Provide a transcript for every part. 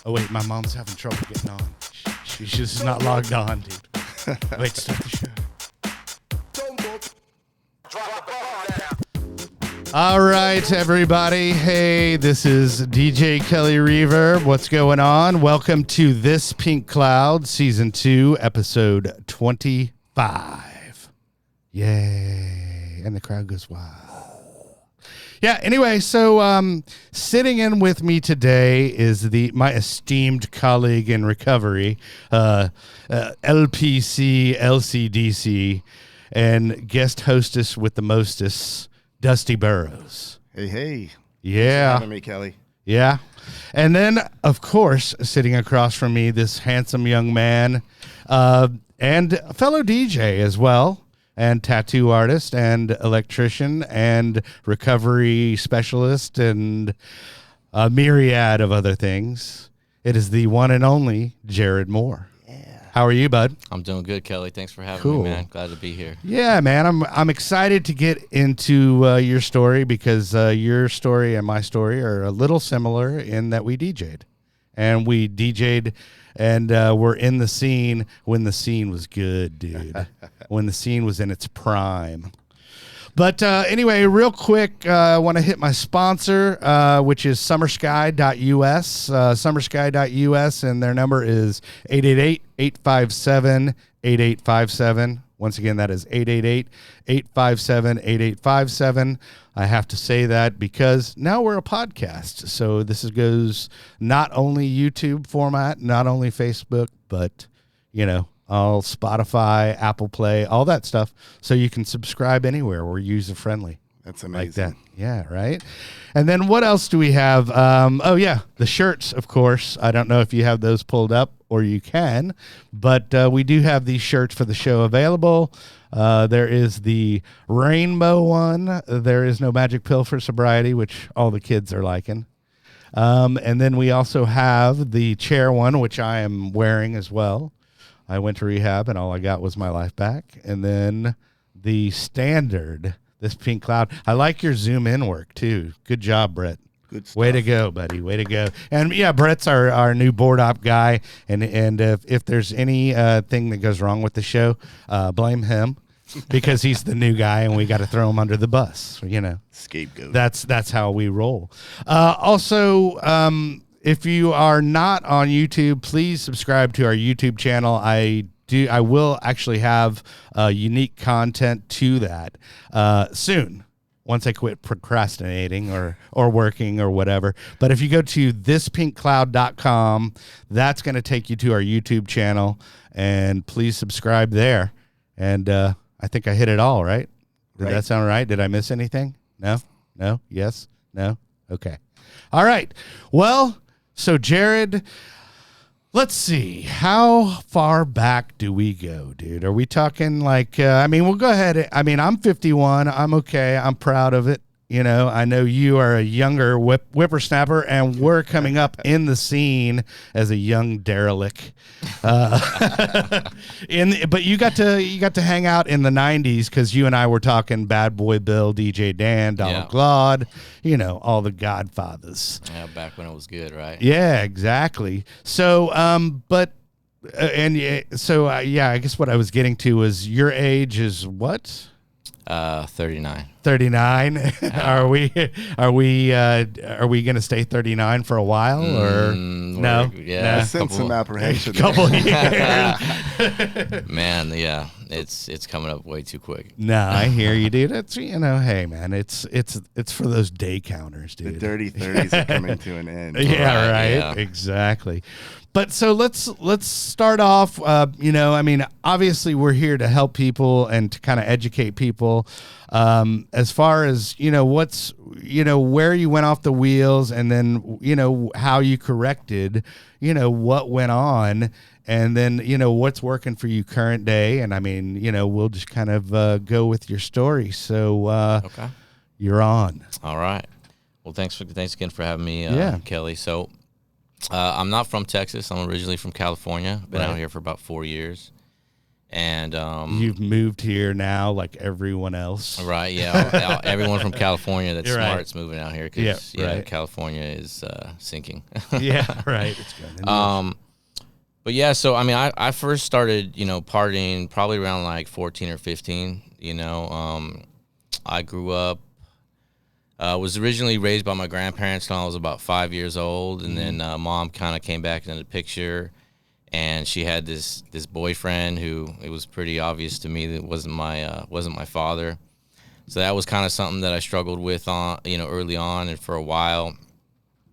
Oh wait, my mom's having trouble getting on. She's just not logged on, dude. Wait, start the show. All right, everybody. Hey, this is DJ Kelly Reverb. What's going on? Welcome to This Pink Cloud, Season 2, Episode 25. Yay. And the crowd goes wild. Yeah, anyway, so sitting in with me today is my esteemed colleague in recovery, LPC, LCDC, and guest hostess with the mostest, Dusty Burrows. Hey. Yeah. Thanks for having me, Kelly. Yeah. And then, of course, sitting across from me, this handsome young man and a fellow DJ as well, and tattoo artist and electrician and recovery specialist and a myriad of other things. It is the one and only Jared Moore. Yeah. How are you, bud? I'm doing good, Kelly. Thanks for having me, man. Glad to be here. Yeah, man. I'm excited to get into your story because your story and my story are a little similar in that we DJ'd. And we DJ'd and we're in the scene when the scene was good, dude. When the scene was in its prime. But anyway, real quick, I want to hit my sponsor, which is summersky.us, summersky.us, and their number is 888-857-8857. Once again, that is 888-857-8857. I have to say that because now we're a podcast. So this goes not only YouTube format, not only Facebook, but, all Spotify, Apple Play, all that stuff. So you can subscribe anywhere. We're user-friendly. That's amazing. Like that. Yeah, right? And then what else do we have? The shirts, of course. I don't know if you have those pulled up or you can, but we do have these shirts for the show available. There is the rainbow one. There is no magic pill for sobriety, which all the kids are liking. And then we also have the chair one, which I am wearing as well. I went to rehab and all I got was my life back. And then the standard, this pink cloud. I like your zoom in work too. Good job, Brett. Good stuff. Way to go, buddy. Way to go. And yeah, Brett's our new board op guy. And if there's any thing that goes wrong with the show, blame him because he's the new guy and we got to throw him under the bus. Scapegoat. That's how we roll. Also, if you are not on YouTube, please subscribe to our YouTube channel. I will actually have unique content to that soon. Once I quit procrastinating or working or whatever. But if you go to thispinkcloud.com, that's going to take you to our YouTube channel, and please subscribe there. And I think I hit it all, right? Did that sound right? Did I miss anything? No? Yes? No? Okay. All right. Well, so Jared, let's see. How far back do we go, dude? Are we talking like, we'll go ahead. I'm 51. I'm okay. I'm proud of it. I know you are a younger whippersnapper, and we're coming up in the scene as a young derelict. But you got to hang out in the 90s because you and I were talking Bad Boy Bill, DJ Dan, Donald Glaude, all the Godfathers. Yeah, back when it was good, right? Yeah, exactly. So, I guess what I was getting to was your age is what? 39. 39. Are we gonna stay 39 for a while or no? Yeah, sense some apprehension. Couple years. Man, yeah, it's coming up way too quick. No, I hear you, dude. It's hey man, it's for those day counters, dude. The dirty 30s are coming to an end. Yeah, right. Yeah. Exactly. But so let's start off. Obviously we're here to help people and to kind of educate people. As far as what's where you went off the wheels, and then how you corrected, what went on, and then what's working for you current day. And we'll just kind of go with your story. So Okay, you're on. all right. Well, thanks again for having me, Kelly. So. I'm not from Texas. I'm originally from California. Been out here for about 4 years. And you've moved here now, like everyone else, right? Yeah, everyone from California that's You're right. smart's moving out here because right. California is sinking. Yeah, right. It's good. But yeah, so I mean, I first started, partying probably around like 14 or 15. I grew up, was originally raised by my grandparents when I was about 5 years old, and then mom kind of came back into the picture, and she had this boyfriend who it was pretty obvious to me that wasn't my father. So that was kind of something that I struggled with early on, and for a while.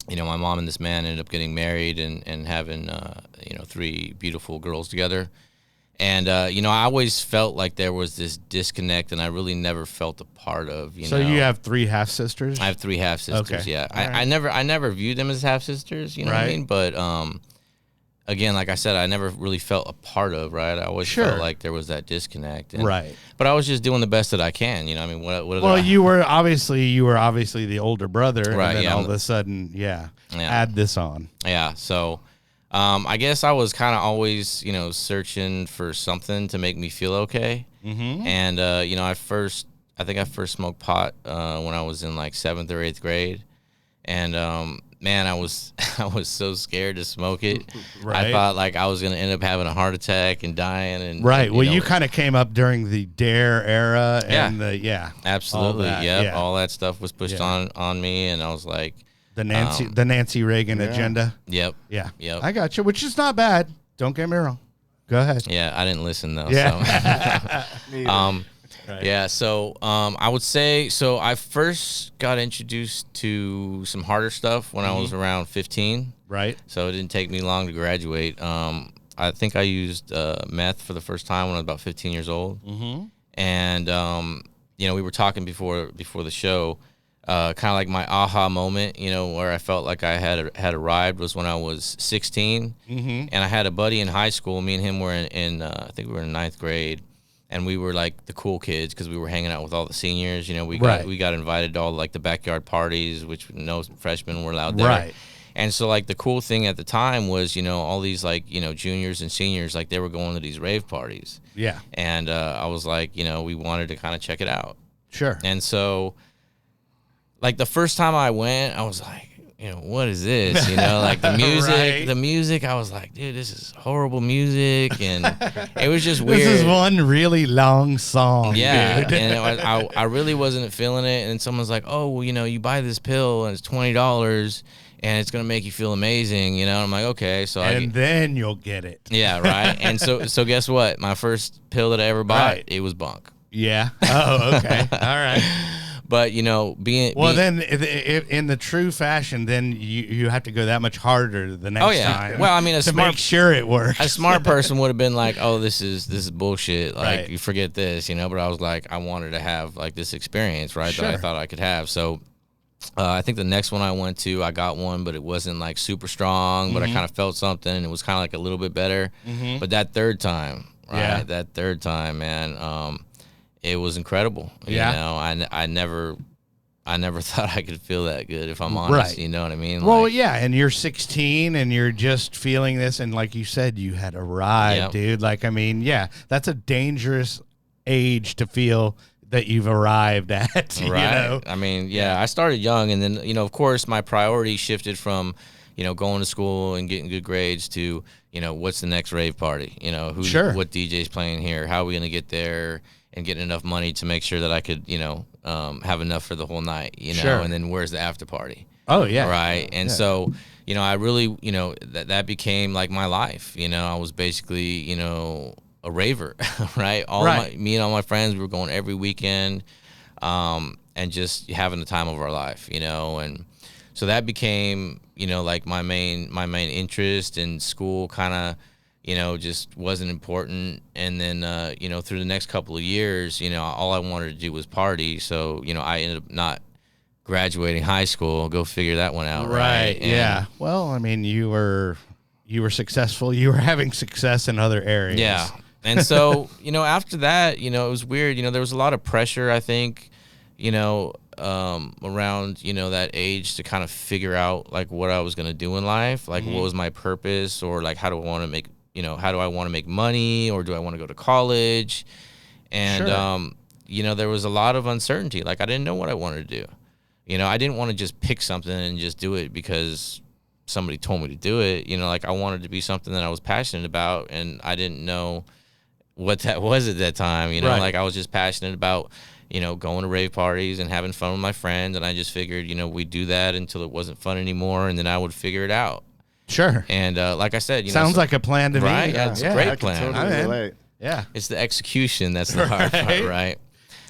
My mom and this man ended up getting married and having, 3 beautiful girls together. And, I always felt like there was this disconnect, and I really never felt a part of, So you have 3 half sisters? I have 3 half sisters, okay. yeah. Right. I never viewed them as half sisters, you know what I mean? But, again, like I said, I never really felt a part of, right? I always felt like there was that disconnect. And, right. But I was just doing the best that I can, I mean, what you were obviously the older brother, right, and then all of a sudden, add this on. Yeah, so I guess I was kind of always, searching for something to make me feel okay. Mm-hmm. And, I think I first smoked pot when I was in like 7th or 8th grade. And, man, I was so scared to smoke it. Right. I thought like I was going to end up having a heart attack and dying. And right. Well, you kind of came up during the Dare era. And absolutely. All all that stuff was pushed on me. And I was like, the Nancy Reagan agenda. Yep. Yeah. Yep. I got you, which is not bad. Don't get me wrong. Go ahead. Yeah. I didn't listen though. Yeah. So. Right. Yeah, so I would say, so I first got introduced to some harder stuff when I was around 15. Right. So it didn't take me long to graduate. I think I used meth for the first time when I was about 15 years old. Mm-hmm. And, we were talking before the show, kind of like my aha moment, where I felt like I had arrived was when I was 16. Mm-hmm. And I had a buddy in high school. Me and him were in I think we were in 9th grade. And we were like the cool kids because we were hanging out with all the seniors. We got invited to all like the backyard parties, which no freshmen were allowed there. Right. And so like the cool thing at the time was, all these like, juniors and seniors, like they were going to these rave parties. Yeah. And I was like, we wanted to kind of check it out. Sure. And so like the first time I went, I was like, what is this? Like the music, I was like, dude, this is horrible music. And it was just weird. This is one really long song. Yeah. Dude. And I really wasn't feeling it. And someone's like, oh, well, you buy this pill and it's $20 and it's going to make you feel amazing. I'm like, okay. So then you'll get it. Yeah. Right. And so guess what? My first pill that I ever bought, it was bunk. Yeah. Oh, okay. All right. But then in the true fashion, then you have to go that much harder the next time. Well, I mean, make sure it works. A smart person would have been like, "Oh, this is bullshit. Like, you forget this, But I was like, I wanted to have like this experience, right? Sure. That I thought I could have. So, I think the next one I went to, I got one, but it wasn't like super strong. But I kind of felt something, and it was kind of like a little bit better. Mm-hmm. But that third time, man. It was incredible. I never thought I could feel that good, if I'm honest. Right. You know what I mean? Well, and you're 16 and you're just feeling this, and like you said, you had arrived, dude. Like, I mean, that's a dangerous age to feel that you've arrived at. Right. I mean, I started young, and then of course, my priority shifted from going to school and getting good grades to what's the next rave party? What DJ's playing here? How are we gonna get there? And getting enough money to make sure that I could, have enough for the whole night, and then where's the after party? Oh, yeah. Right. And so, I really, that became like my life. I was basically, a raver, right? Me and all my friends, we were going every weekend, and just having the time of our life, and so that became, like my main interest in school kind of, just wasn't important. And then, through the next couple of years, all I wanted to do was party. So, I ended up not graduating high school. Go figure that one out. Right. Yeah. Well, I mean, you were successful. You were having success in other areas. Yeah. And so, after that, it was weird. There was a lot of pressure, I think, around, that age to kind of figure out like what I was going to do in life. Like, what was my purpose, or like, how do I want to make how do I want to make money, or do I want to go to college? And, there was a lot of uncertainty. Like, I didn't know what I wanted to do. I didn't want to just pick something and just do it because somebody told me to do it. Like, I wanted to be something that I was passionate about, and I didn't know what that was at that time. Right. Like, I was just passionate about, going to rave parties and having fun with my friends. And I just figured, we'd do that until it wasn't fun anymore, and then I would figure it out. Sure. And like I said, sounds like a plan to me. Right? Yeah, it's a great plan. Totally relate. Yeah. It's the execution that's the hard part, right?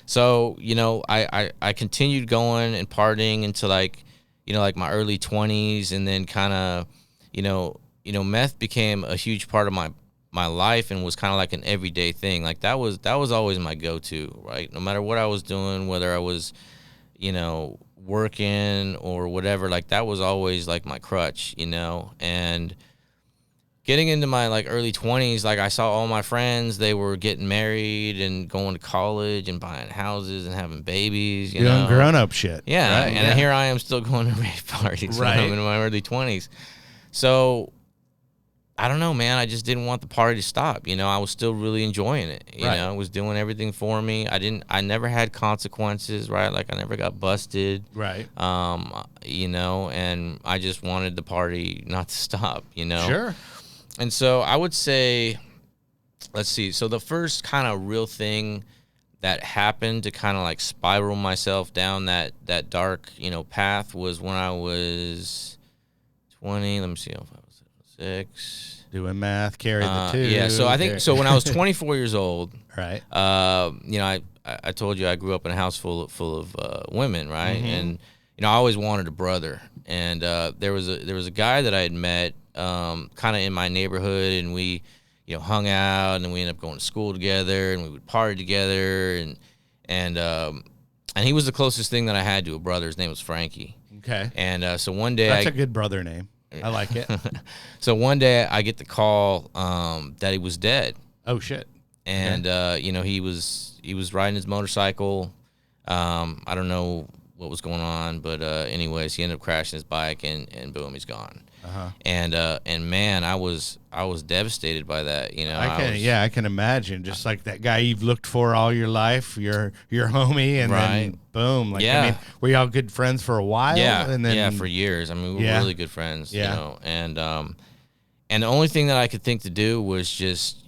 So, I continued going and partying until like my early 20s, and then kind of, meth became a huge part of my life, and was kind of like an everyday thing. Like, that was always my go-to, right? No matter what I was doing, whether I was, working or whatever, like, that was always like my crutch, and getting into my like early 20s, like, I saw all my friends, they were getting married and going to college and buying houses and having babies, doing grown-up shit. Yeah, right? and here I am still going to rave parties when I'm in my early 20s. So I don't know, man. I just didn't want the party to stop. I was still really enjoying it. You know, it was doing everything for me. I never had consequences, right? Like, I never got busted. Right. And I just wanted the party not to stop, Sure. And so I would say, let's see. So the first kind of real thing that happened to kind of like spiral myself down that dark, path was when I was 20. Let me see. If I was 6. Doing math, carry the 2. Yeah. So I think so when I was 24 years old. Right. I told you I grew up in a house full of women, right? Mm-hmm. And I always wanted a brother. And there was a guy that I had met kind of in my neighborhood, and we hung out, and then we ended up going to school together, and we would party together, and he was the closest thing that I had to a brother. His name was Frankie. Okay. And so one day that's a good brother name. I like it. So one day I get the call that he was dead. Oh shit. And he was riding his motorcycle. I don't know what was going on, but anyways, he ended up crashing his bike, and boom, he's gone. Uh-huh. And man, I was devastated by that. I can imagine. Just like that guy you've looked for all your life, your homie, and then boom. Like, I mean, were y'all good friends for a while? Yeah, and then for years. I mean, we were really good friends. Yeah. And the only thing that I could think to do was just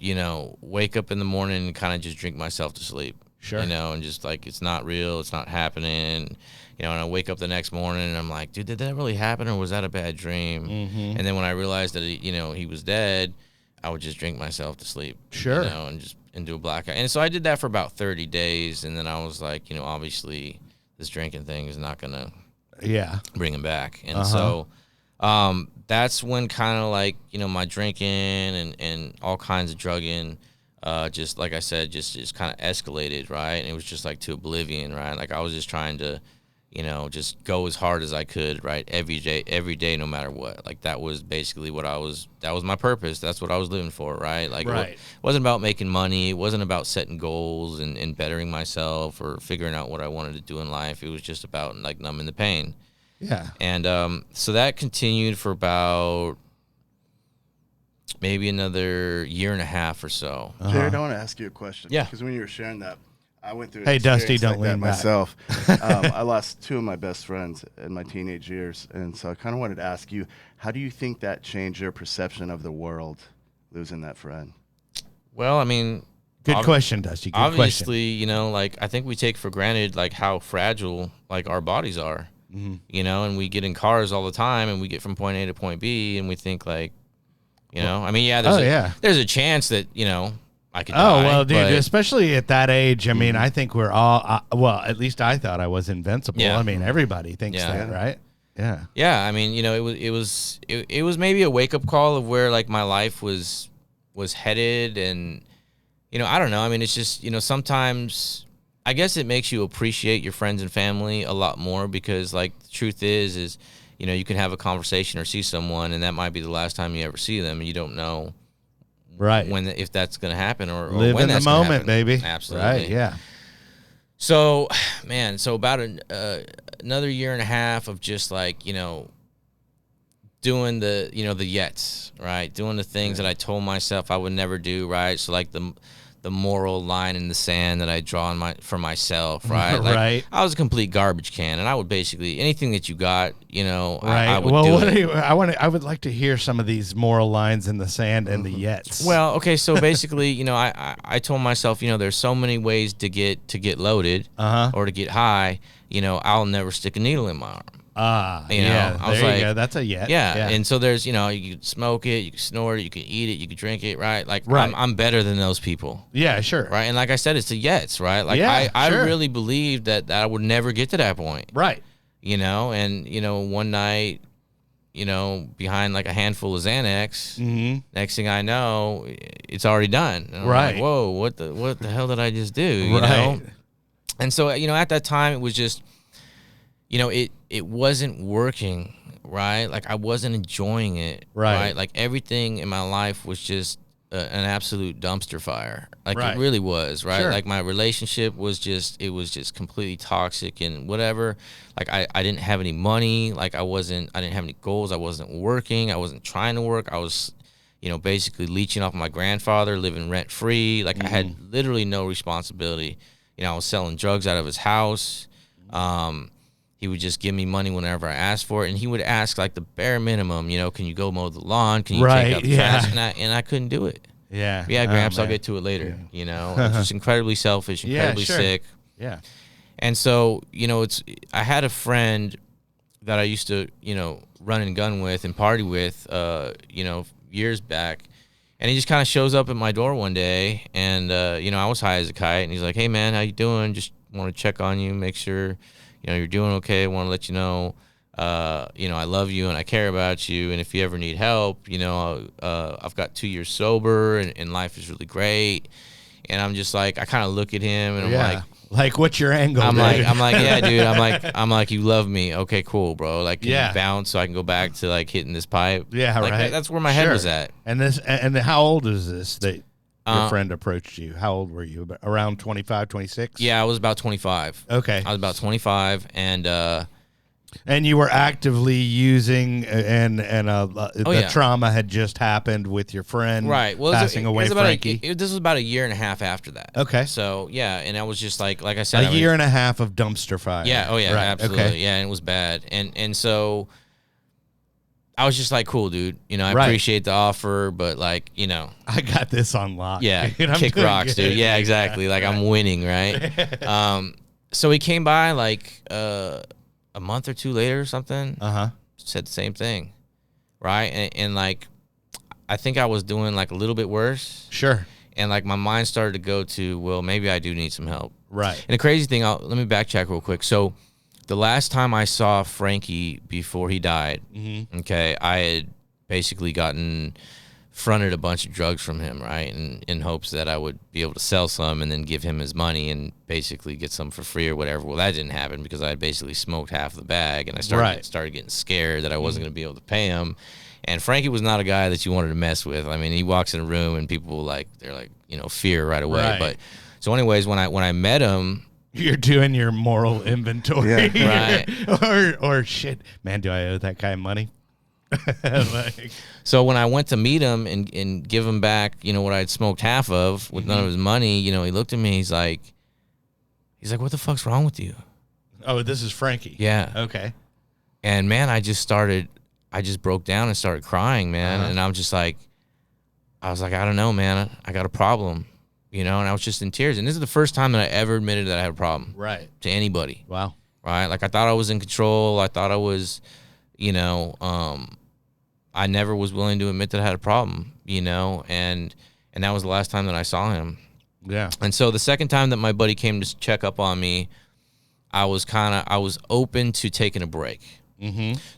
wake up in the morning and kind of just drink myself to sleep. Sure. And just like, it's not real, it's not happening. And I wake up the next morning and I'm like, dude, did that really happen, or was that a bad dream? Mm-hmm. And then when I realized that he was dead, I would just drink myself to sleep. Sure. And do a blackout. And so I did that for about 30 days, and then I was like, obviously this drinking thing is not gonna bring him back. And so that's when kind of like my drinking and all kinds of drugging just like I said, just kind of escalated, right? And it was just like to oblivion, right? Like, I was just trying to just go as hard as I could, right? Every day, no matter what. Like, that was basically that was my purpose. That's what I was living for, right? Like, it wasn't about making money. It wasn't about setting goals and bettering myself or figuring out what I wanted to do in life. It was just about, like, numbing the pain. Yeah. And so that continued for about maybe another year and a half or so. Jared, I want to ask you a question. Yeah. Because when you were sharing that, I went through. Hey, Dusty, don't like lean that back. myself. I lost 2 of my best friends in my teenage years, and so I kind of wanted to ask you, how do you think that changed your perception of the world, losing that friend? Well, I mean, good question, Dusty. Good obviously, question. like, I think we take for granted like how fragile like our bodies are. Mm-hmm. And we get in cars all the time, and we get from point A to point B, and we think like, I mean, there's a chance that I could die. Oh, well, dude, especially at that age, I mean, I think we're all, well, at least I thought I was invincible. Yeah. I mean, everybody thinks that, right? Yeah. Yeah, I mean, it was maybe a wake-up call of where, like, my life was headed, and, I don't know. I mean, it's just, sometimes I guess it makes you appreciate your friends and family a lot more, because, like, the truth is, you can have a conversation or see someone, and that might be the last time you ever see them, and you don't know if that's going to happen or live when in that's the moment, happen. baby. Absolutely. Right, yeah. So, man, about another year and a half of just like, doing the, the yets, right? Doing the things that I told myself I would never do, right? So like the moral line in the sand that I draw for myself, right? Like, right. I was a complete garbage can, and I would basically anything that you got, right. I would do it. I would like to hear some of these moral lines in the sand and the yets. Well, okay, so basically, I told myself, there's so many ways to get loaded or to get high. I'll never stick a needle in my arm. Yeah, I was there like, you go. That's a yet. Yeah. And so there's, you can smoke it, you can snort it, you can eat it, you can drink it, right? Like, right. I'm better than those people. Yeah, sure. Right. And like I said, it's the yets, right? Like, I really believed that I would never get to that point. Right. And, one night, behind like a handful of Xanax, next thing I know, it's already done. And I'm like, whoa, what the hell did I just do? You know? And so, at that time, it was just, it wasn't working, right? Like, I wasn't enjoying it, right? Like, everything in my life was just an absolute dumpster fire. Like, it really was, right? Sure. Like, my relationship was just completely toxic and whatever. Like, I didn't have any money. Like, I didn't have any goals. I wasn't working. I wasn't trying to work. I was, basically leeching off my grandfather, living rent free. Like, I had literally no responsibility. I was selling drugs out of his house. He would just give me money whenever I asked for it, and he would ask like the bare minimum, can you go mow the lawn? Can you take out the trash? And I couldn't do it. Yeah. Gramps, I'll get to it later. I was just incredibly selfish, incredibly sick. Yeah. And so, I had a friend that I used to, run and gun with and party with, years back. And he just kind of shows up at my door one day, and, I was high as a kite, and he's like, hey, man, how you doing? Just want to check on you, make sure, you're doing okay. I want to let you know, I love you and I care about you. And if you ever need help, I've got 2 years sober and life is really great. And I'm just like, I kind of look at him and I'm like, what's your angle? I'm like, yeah, dude. I'm like, you love me. Okay, cool, bro. Like, can you bounce so I can go back to like hitting this pipe? Yeah, like, right. That's where my head was at. And how old is this that your friend approached you? How old were you? Around 25, 26? Yeah, I was about 25. Okay. I was about 25, and you were actively using, the trauma had just happened with your friend, right? Well, passing away, Frankie. This was about a year and a half after that. Okay. So yeah, and I was just like I said, a year and a half of dumpster fire. Yeah. Oh yeah. Right. Absolutely. Okay. Yeah, and it was bad, and so I was just like, cool, dude. I appreciate the offer, but like, I got this on lock. Yeah, kick rocks, dude. Yeah, exactly. Like I'm winning, right? So he came by like a month or two later or something. Said the same thing, right? And like, I think I was doing like a little bit worse. Sure. And like my mind started to go to, well, maybe I do need some help. Right. And the crazy thing, let me backtrack real quick. So the last time I saw Frankie before he died, okay, I had basically fronted a bunch of drugs from him, right, in hopes that I would be able to sell some and then give him his money and basically get some for free or whatever. Well, that didn't happen because I had basically smoked half the bag, and I started getting scared that I wasn't going to be able to pay him. And Frankie was not a guy that you wanted to mess with. I mean, he walks in a room and people they're like, fear right away. Right. But so anyways, when I met him, you're doing your moral inventory. Yeah. Right. or shit, man, do I owe that guy money? So when I went to meet him and give him back, what I'd smoked half of with none of his money, he looked at me, he's like, what the fuck's wrong with you? Oh, this is Frankie. Yeah. Okay. And man, I just broke down and started crying, man. And I was like, I don't know, man. I got a problem, and I was just in tears. And this is the first time that I ever admitted that I had a problem. Right. To anybody. Wow. Right. Like I thought I was in control. I thought I was, I never was willing to admit that I had a problem, and that was the last time that I saw him. Yeah. And so the second time that my buddy came to check up on me, I was open to taking a break.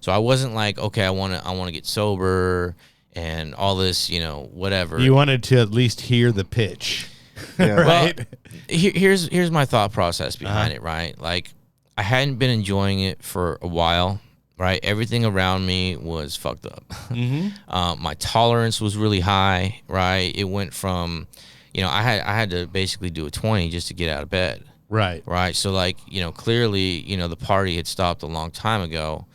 So I wasn't like, okay, I want to get sober and all this, whatever. You wanted to at least hear the pitch. Yeah. Right. Well, here's my thought process behind it, right? Like I hadn't been enjoying it for a while. Right, everything around me was fucked up. My tolerance was really high. Right, it went from, I had to basically do a 20 just to get out of bed. Right. Right. So like, clearly, the party had stopped a long time ago,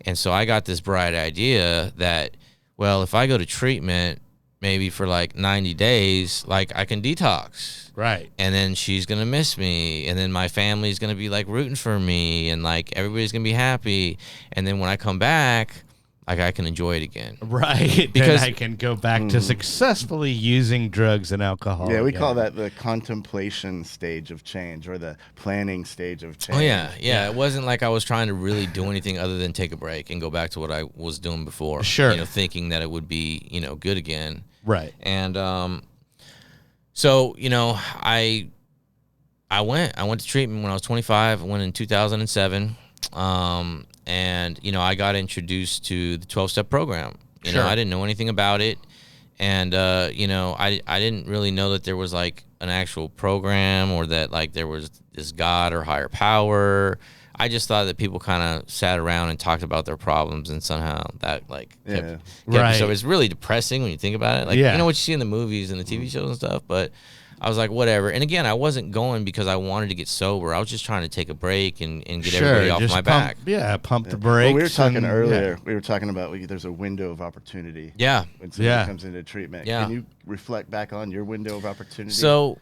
And so I got this bright idea that, well, if I go to treatment maybe for like 90 days, like I can detox. Right. And then she's going to miss me. And then my family's going to be like rooting for me. And like everybody's going to be happy. And then when I come back, like I can enjoy it again. Right. Because then I can go back to successfully using drugs and alcohol. Yeah, we call that the contemplation stage of change, or the planning stage of change. Oh, yeah. It wasn't like I was trying to really do anything other than take a break and go back to what I was doing before. Sure. You know, thinking that it would be, you know, good again. Right. And so, you know, I went to treatment when I was 25. I went in 2007. And, you know, I got introduced to the 12-step program. You know, I didn't know anything about it. And, you know, I didn't really know that there was like an actual program, or that like there was this God or higher power. I just thought that people kind of sat around and talked about their problems, and somehow that like kept right. So it's really depressing when you think about it. Like, you know what you see in the movies and the TV shows and stuff, but I was like, whatever. And again, I wasn't going because I wanted to get sober. I was just trying to take a break and get everybody off my back. Yeah, pump the brakes. Well, we were talking earlier. We were talking about there's a window of opportunity. Yeah. When somebody comes into treatment. Yeah. Can you reflect back on your window of opportunity? So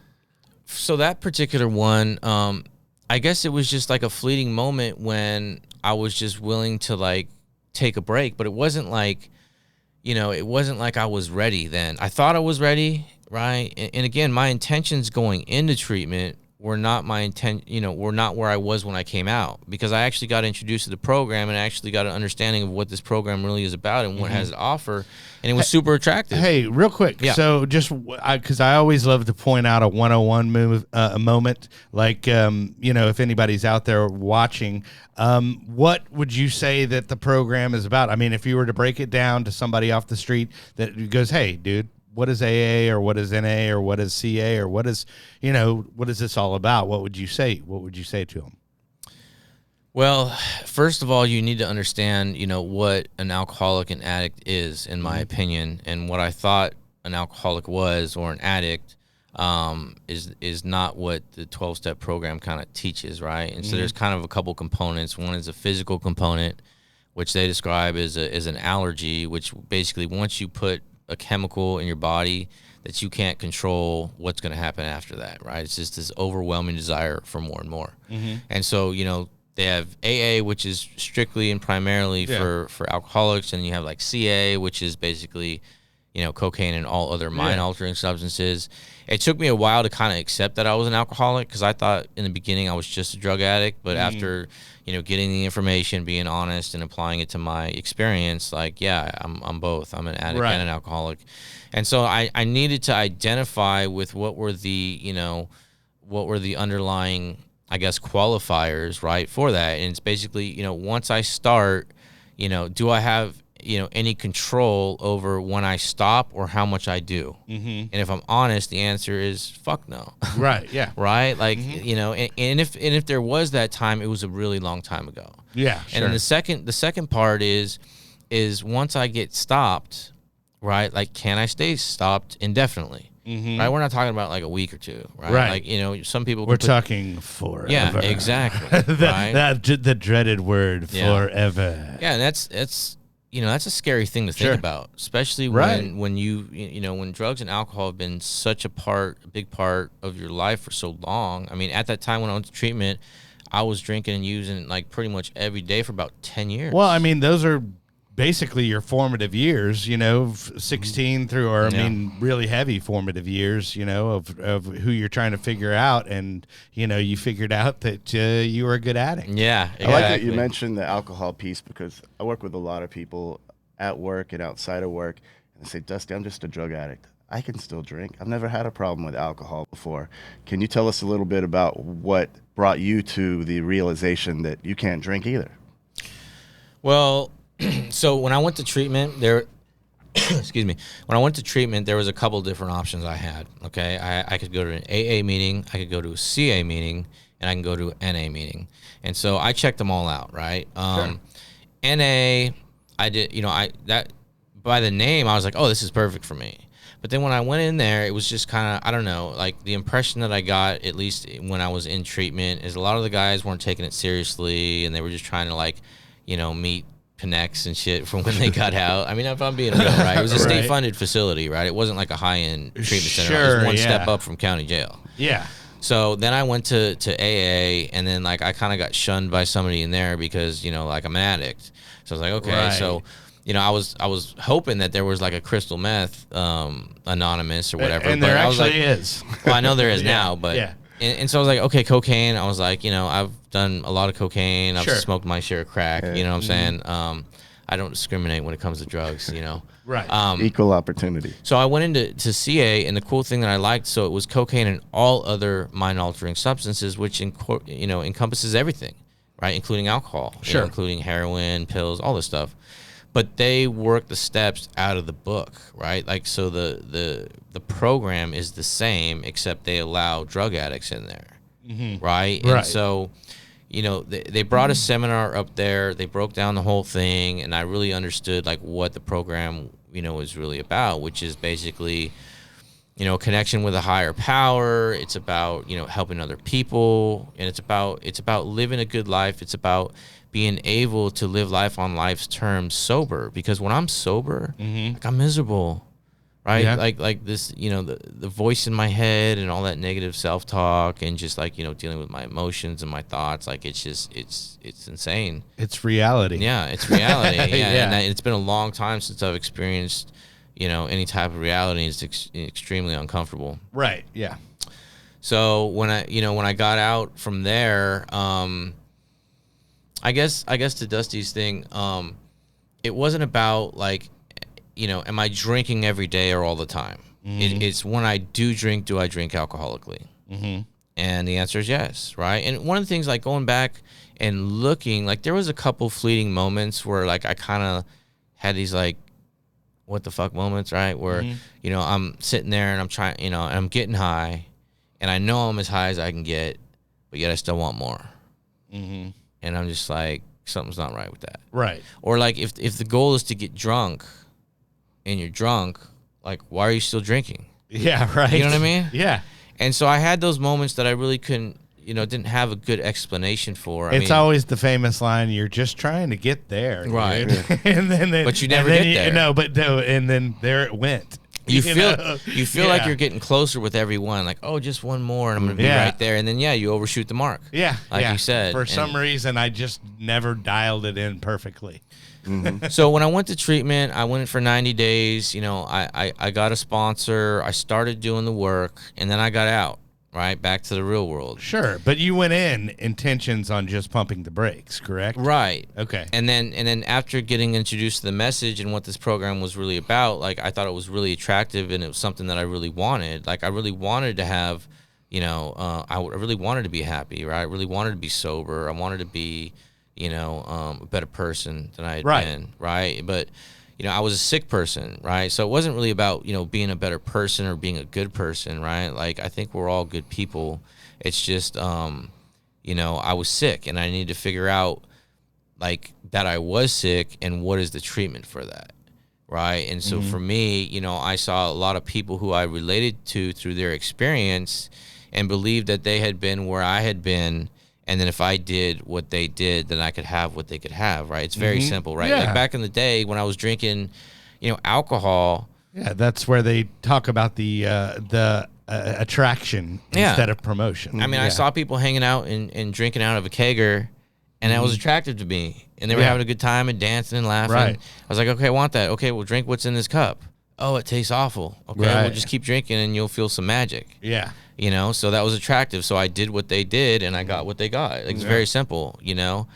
that particular one, I guess it was just like a fleeting moment when I was just willing to like take a break, but it wasn't like, you know, it wasn't like I was ready then. I thought I was ready. Right. And again, my intentions going into treatment were not were not where I was when I came out, because I actually got introduced to the program and I actually got an understanding of what this program really is about and what it has to offer. And it was super attractive. Hey, real quick. Yeah. So just because I always love to point out a 101 moment, like, you know, if anybody's out there watching, what would you say that the program is about? I mean, if you were to break it down to somebody off the street that goes, hey, dude, what is AA, or what is NA, or what is CA, or what is, you know, what is this all about? What would you say? What would you say to them? Well, first of all, you need to understand, you know, what an alcoholic and addict is, in my opinion, and what I thought an alcoholic was, or an addict, is not what the 12-step program kind of teaches, right? And so there's kind of a couple components. One is a physical component, which they describe as an allergy, which basically once you put a chemical in your body that you can't control, what's going to happen after that, right? It's just this overwhelming desire for more and more. And so, you know, they have AA, which is strictly and primarily for alcoholics, and you have like CA, which is basically, you know, cocaine and all other mind-altering substances. It took me a while to kind of accept that I was an alcoholic, because I thought in the beginning I was just a drug addict, but after, you know, getting the information, being honest, and applying it to my experience, like, yeah, I'm both. I'm an addict and an alcoholic. And so I needed to identify with what were the underlying, I guess, qualifiers, right, for that. And it's basically, you know, once I start, you know, do I have, you know, any control over when I stop or how much I do? And if I'm honest, the answer is fuck no. Right. Yeah. Right. Like, you know, and if there was that time, it was a really long time ago. Yeah. Sure. And then the second part is once I get stopped, right? Like, can I stay stopped indefinitely? Right. We're not talking about like a week or two, right? Right. Like, you know, some people We're talking forever. Yeah, exactly. the dreaded word, forever. Yeah, and that's you know, that's a scary thing to think about, especially when you know, when drugs and alcohol have been such a big part of your life for so long. I mean, at that time when I went to treatment, I was drinking and using like pretty much every day for about 10 years. Well, I mean, those are basically your formative years, you know, 16 through, or I mean, really heavy formative years, you know, of who you're trying to figure out. And, you know, you figured out that you were a good addict. Yeah, exactly. I like that you mentioned the alcohol piece, because I work with a lot of people at work and outside of work, and they say, Dusty, I'm just a drug addict. I can still drink. I've never had a problem with alcohol before. Can you tell us a little bit about what brought you to the realization that you can't drink either? Well, so when I went to treatment, excuse me, when I went to treatment, there was a couple different options I had. Okay, I could go to an AA meeting, I could go to a CA meeting, and I can go to an NA meeting. And so I checked them all out, right? NA, I did, you know, that by the name, I was like, oh, this is perfect for me. But then when I went in there, it was just kind of, I don't know, like the impression that I got, at least when I was in treatment, is a lot of the guys weren't taking it seriously, and they were just trying to, like, you know, meet connects and shit from when they got out. I mean, if I'm being real, right? It was a state-funded facility, right? It wasn't like a high-end treatment center. It was one step up from county jail. Yeah. So then I went to AA, and then like I kind of got shunned by somebody in there because, you know, like I'm an addict. So I was like, okay, so, you know, I was hoping that there was like a crystal meth anonymous or whatever. And but there I was actually like, is. Well, I know there is now, but yeah. And so I was like, okay, cocaine. I was like, you know, I've done a lot of cocaine. I've smoked my share of crack. You know what I'm saying? I don't discriminate when it comes to drugs, you know. Right. Equal opportunity. So I went into CA, and the cool thing that I liked, so it was cocaine and all other mind-altering substances, which you know, encompasses everything, right, including alcohol, you know, including heroin, pills, all this stuff. But they work the steps out of the book, right? Like, so the program is the same, except they allow drug addicts in there, right? And so, you know, they brought a seminar up there. They broke down the whole thing, and I really understood like what the program, you know, is really about, which is basically, you know, connection with a higher power. It's about, you know, helping other people, and it's about living a good life. It's about being able to live life on life's terms sober, because when I'm sober, like I'm miserable, right? Yeah. Like this, you know, the voice in my head and all that negative self-talk, and just like, you know, dealing with my emotions and my thoughts, like it's just, it's insane. It's reality. Yeah, it's reality. Yeah. And it's been a long time since I've experienced, you know, any type of reality. It's extremely uncomfortable. Right. Yeah. So when I got out from there, I guess to Dusty's thing, it wasn't about like, you know, am I drinking every day or all the time? It's when I do drink I drink alcoholically? And the answer is yes, right? And one of the things, like going back and looking, like there was a couple fleeting moments where like I kind of had these like, what the fuck moments, right? Where, you know, I'm sitting there and I'm trying, you know, and I'm getting high, and I know I'm as high as I can get, but yet I still want more. And I'm just like, something's not right with that. Right. Or like if the goal is to get drunk and you're drunk, like why are you still drinking? Yeah, right. You know what I mean? Yeah. And so I had those moments that I really couldn't, you know, didn't have a good explanation for. It's always the famous line, you're just trying to get there. Right. and then But you never get there. No, and then there it went. You feel like you're getting closer with every one, like, oh, just one more and I'm going to be right there. And then, you overshoot the mark. Yeah. Like you said. For some reason, I just never dialed it in perfectly. So when I went to treatment, I went in for 90 days. You know, I got a sponsor. I started doing the work, and then I got out. Right, back to the real world. Sure, but you went in intentions on just pumping the brakes, correct? Right. Okay. And then after getting introduced to the message and what this program was really about, like I thought it was really attractive, and it was something that I really wanted. Like I really wanted to have, you know, I really wanted to be happy, right? I really wanted to be sober. I wanted to be, you know, a better person than I had been, right? But you know, I was a sick person, right? So it wasn't really about, you know, being a better person or being a good person, right? Like, I think we're all good people. It's just, you know, I was sick, and I needed to figure out, like, that I was sick and what is the treatment for that, right? And so for me, you know, I saw a lot of people who I related to through their experience and believed that they had been where I had been. And then if I did what they did, then I could have what they could have, right? It's very simple, right? Yeah. Like back in the day when I was drinking, you know, alcohol. Yeah, that's where they talk about the attraction instead of promotion. I mean, I saw people hanging out and drinking out of a kegger, and that was attractive to me. And they were having a good time and dancing and laughing. Right. I was like, okay, I want that. Okay, well, drink what's in this cup. Oh, it tastes awful. Okay, well, just keep drinking and you'll feel some magic. Yeah. You know, so that was attractive. So I did what they did, and I got what they got. Like, it's very simple, you know.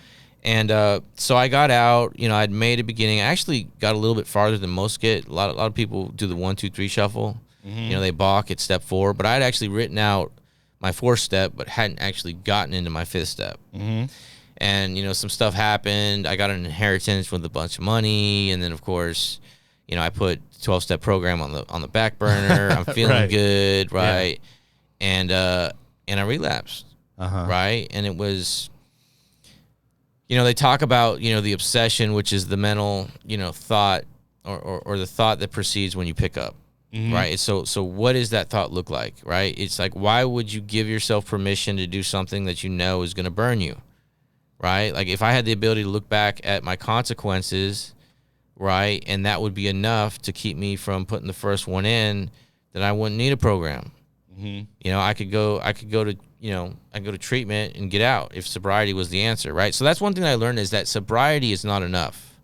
And so I got out. You know, I'd made a beginning. I actually got a little bit farther than most get. A lot of people do the 1, 2, 3 shuffle. You know, they balk at step 4. But I had actually written out my 4th step, but hadn't actually gotten into my 5th step. And, you know, some stuff happened. I got an inheritance with a bunch of money, and then of course, you know, I put 12-step program on the back burner. I'm feeling good, right? Yeah. And I relapsed, right? And it was, you know, they talk about, you know, the obsession, which is the mental, you know, thought or the thought that precedes when you pick up, right? So what does that thought look like, right? It's like, why would you give yourself permission to do something that you know is going to burn you, right? Like if I had the ability to look back at my consequences, right, and that would be enough to keep me from putting the first one in, then I wouldn't need a program. You know, I could go to, you know, I could go to treatment and get out if sobriety was the answer, right? So that's one thing I learned, is that sobriety is not enough,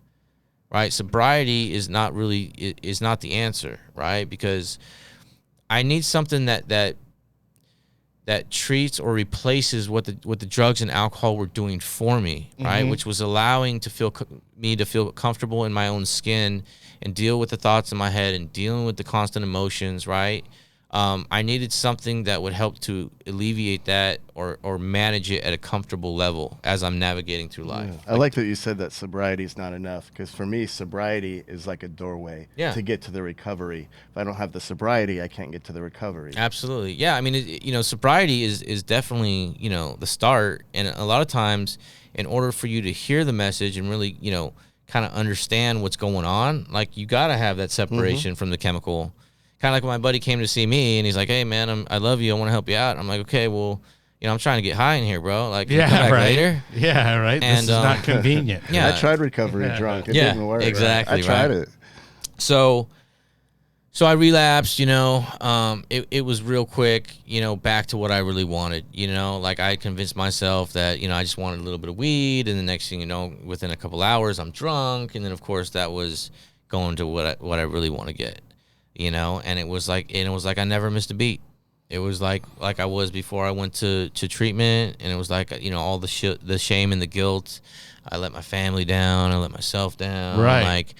right? Sobriety is not really, is not the answer, right? Because I need something that treats or replaces what the drugs and alcohol were doing for me, right? Which was allowing me to feel comfortable in my own skin and deal with the thoughts in my head and dealing with the constant emotions, right? I needed something that would help to alleviate that or manage it at a comfortable level as I'm navigating through life. I like that you said that sobriety is not enough, because for me, sobriety is like a doorway to get to the recovery. If I don't have the sobriety, I can't get to the recovery. Absolutely. Yeah. I mean, you know, sobriety is definitely, you know, the start. And a lot of times, in order for you to hear the message and really, you know, kind of understand what's going on, like you got to have that separation from the chemical. Kind of like when my buddy came to see me and he's like, "Hey man, I love you. I want to help you out." I'm like, "Okay, well, you know, I'm trying to get high in here, bro. Like, can you come back later?" Yeah, right. And this is not convenient. Yeah, I tried recovery drunk. It didn't work. Exactly. I tried it. So I relapsed, you know, it was real quick, you know, back to what I really wanted, you know, like I convinced myself that, you know, I just wanted a little bit of weed, and the next thing you know, within a couple hours I'm drunk. And then of course that was going to what I really want to get, you know, and it was like I never missed a beat. It was like I was before I went to treatment, and it was like, you know, all the shame and the guilt. I let my family down, I let myself down. Right. Like,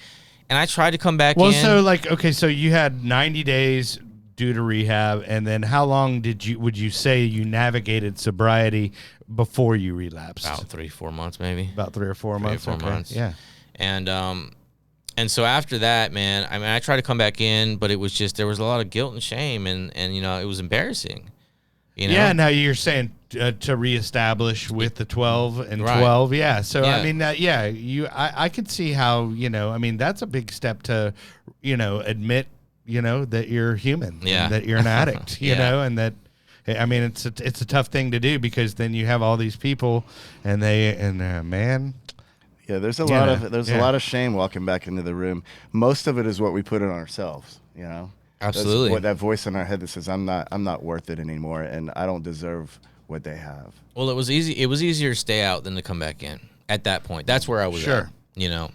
and I tried to come back in. Well, so like, okay, so you had 90 days due to rehab, and then how long would you say you navigated sobriety before you relapsed? About 3-4 months, maybe. About 3 or 4 months. 3 or 4 months. Yeah. And so after that, man, I mean, I tried to come back in, but it was just, there was a lot of guilt and shame, and you know, it was embarrassing. You know? Yeah, now you're saying to reestablish with the 12 and 12. Yeah. So, Yeah. I mean, I could see how, you know, I mean, that's a big step to, you know, admit, you know, that you're human, Yeah. and that you're an addict, you Yeah. know, and that, I mean, it's a tough thing to do, because then you have all these people and man. Yeah, there's a lot of shame walking back into the room. Most of it is what we put in ourselves, you know. Absolutely. What that voice in our head that says, I'm not worth it anymore, and I don't deserve what they have. Well, it was easier to stay out than to come back in at that point. That's where I was at, you know.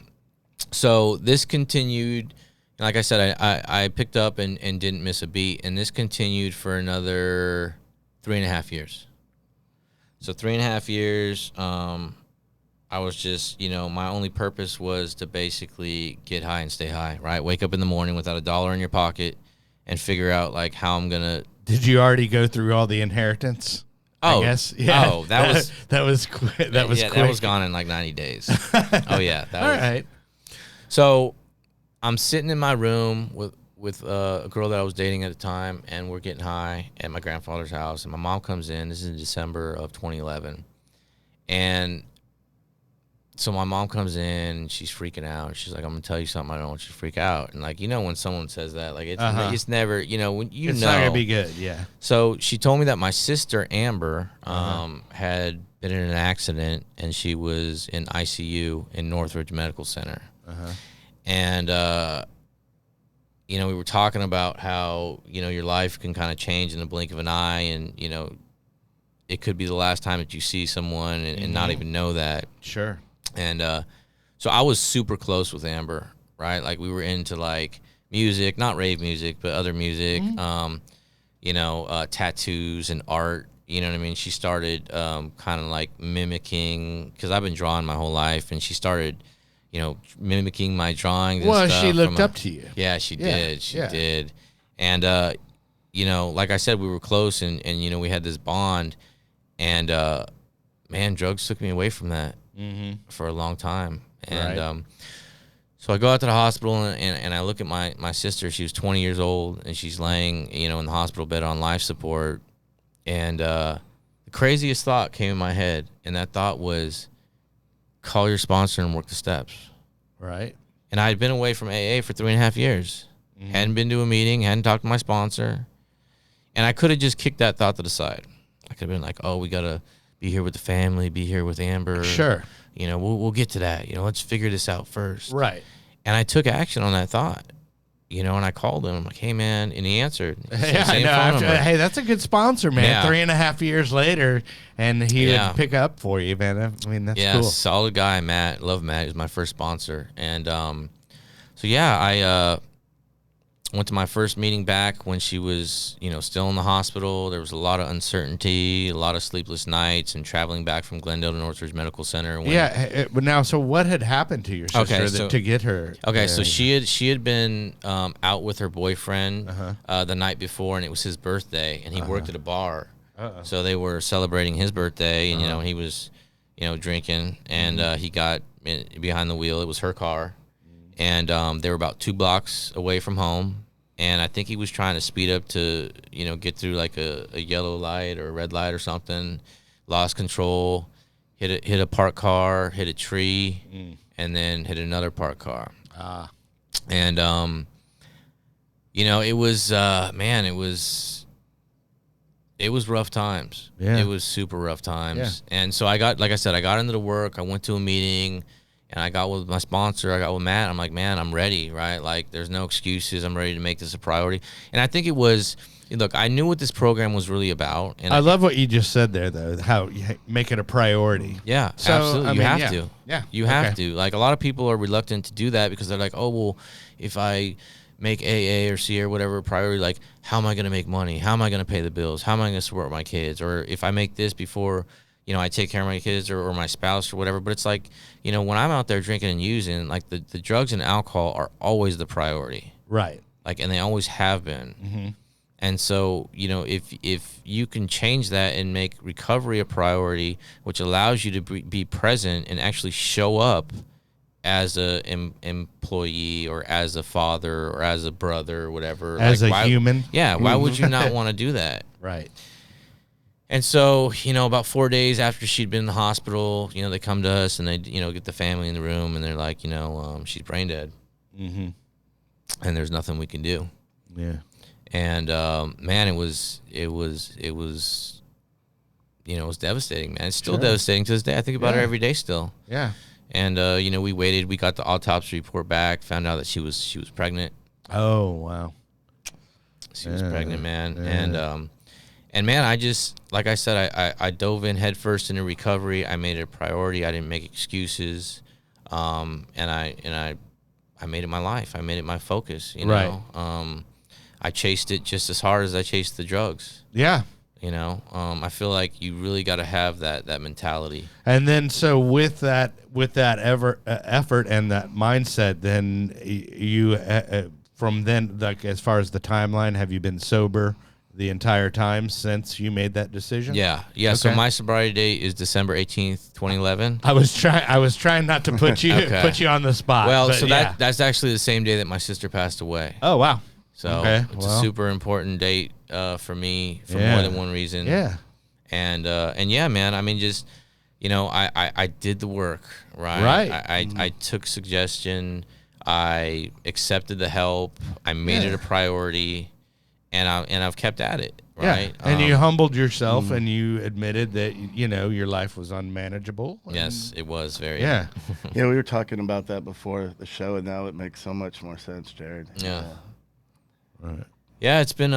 So this continued, like I said, I picked up and didn't miss a beat, and this continued for another 3.5 years. So 3.5 years, I was just, you know, my only purpose was to basically get high and stay high, right? Wake up in the morning without $1 in your pocket and figure out, like, how I'm going to. Did you already go through all the inheritance? Oh, I guess. Yeah. Oh, that was quick. That was quick. That was gone in like 90 days. Oh, yeah. All right. So I'm sitting in my room with a girl that I was dating at the time, and we're getting high at my grandfather's house, and my mom comes in. This is in December of 2011. And so my mom comes in, and she's freaking out. She's like, "I'm gonna tell you something. I don't want you to freak out." And like, you know, when someone says that, like, it's never, you know, when it's not gonna be good. Yeah. So she told me that my sister Amber had been in an accident, and she was in ICU in Northridge Medical Center. And you know, we were talking about how, you know, your life can kind of change in the blink of an eye, and you know, it could be the last time that you see someone and not even know that. Sure. And so I was super close with Amber, right? Like, we were into like music, not rave music, but other music, you know, tattoos and art. You know what I mean? She started kind of like mimicking, because I've been drawing my whole life, and she started, you know, mimicking my drawings. Well, and stuff she looked up to you. Yeah, she did. She did. And, you know, like I said, we were close, and you know, we had this bond. And, man, drugs took me away from that for a long time. And so I go out to the hospital, and I look at my sister. She was 20 years old, and she's laying, you know, in the hospital bed on life support. And the craziest thought came in my head, and that thought was, call your sponsor and work the steps. Right. And I had been away from AA for 3.5 years. Hadn't been to a meeting, hadn't talked to my sponsor. And I could have just kicked that thought to the side. I could have been like, oh, we got to be here with the family, be here with Amber. Sure. You know, we'll get to that. You know, let's figure this out first. Right. And I took action on that thought. You know, and I called him. I'm like, hey, man. And he answered. Yeah, Same no, phone number. hey, that's a good sponsor, man. Yeah. 3.5 years later, and he would pick up for you, man. I mean, that's cool. Solid guy, Matt. Love Matt. He was my first sponsor. And so, yeah, I went to my first meeting back when she was, you know, still in the hospital. There was a lot of uncertainty, a lot of sleepless nights, and traveling back from Glendale to Northridge Medical Center. But now, so what had happened to your sister to get her? Okay, so she had been out with her boyfriend the night before, and it was his birthday, and he worked at a bar. So they were celebrating his birthday, and you know, he was, you know, drinking, and he got behind the wheel. It was her car. And they were about 2 blocks away from home. And I think he was trying to speed up to, you know, get through like a yellow light or a red light or something. Lost control, hit a parked car, hit a tree, and then hit another parked car. And, you know, it was, man, it was rough times. Yeah. It was super rough times. Yeah. And so I got into the work. I went to a meeting. And I got with my sponsor, I got with Matt. I'm like, man, I'm ready, right? Like, there's no excuses. I'm ready to make this a priority. And I think it was, look, I knew what this program was really about. And I love what you just said there, though, how you make it a priority. Yeah, so, absolutely. You have to. Yeah. You have to. Like, a lot of people are reluctant to do that because they're like, oh, well, if I make AA or C or whatever a priority, like, how am I going to make money? How am I going to pay the bills? How am I going to support my kids? Or if I make this before, you know, I take care of my kids or my spouse or whatever. But it's like, you know, when I'm out there drinking and using, like the drugs and alcohol are always the priority. Right. Like, and they always have been. Mm-hmm. And so, you know, if you can change that and make recovery a priority, which allows you to be present and actually show up as a employee or as a father or as a brother or whatever. As like, a human. Yeah. Why would you not want to do that? Right. And so, you know, about 4 days after she'd been in the hospital, you know, they come to us and they, you know, get the family in the room and they're like, you know, she's brain dead. Mm-hmm. And there's nothing we can do. Yeah. And, man, it was, you know, it was devastating, man. It's still devastating to this day. I think about her every day still. Yeah. And, you know, we waited. We got the autopsy report back, found out that she was pregnant. Oh, wow. She was pregnant, man. Yeah. And man, I just, like I said, I dove in headfirst into recovery. I made it a priority. I didn't make excuses. And I made it my life. I made it my focus, you know. Right. I chased it just as hard as I chased the drugs. Yeah. You know, I feel like you really got to have that mentality. And then, so with that effort and that mindset, then you, from then, like as far as the timeline, have you been sober the entire time since you made that decision? Yeah. Okay. So my sobriety date is December 18th, 2011. I was trying not to put you put you on the spot. Well, so that's actually the same day that my sister passed away. Oh, wow. So it's a super important date for me for more than one reason. Yeah. And yeah, man, I mean, just, you know, I did the work, right? Right. I took suggestion. I accepted the help. I made it a priority. And I've kept at it, right? Yeah. And you humbled yourself, and you admitted that, you know, your life was unmanageable. Yes, it was very. Yeah. Yeah, we were talking about that before the show, and now it makes so much more sense, Jared. Yeah. Right. Yeah, it's been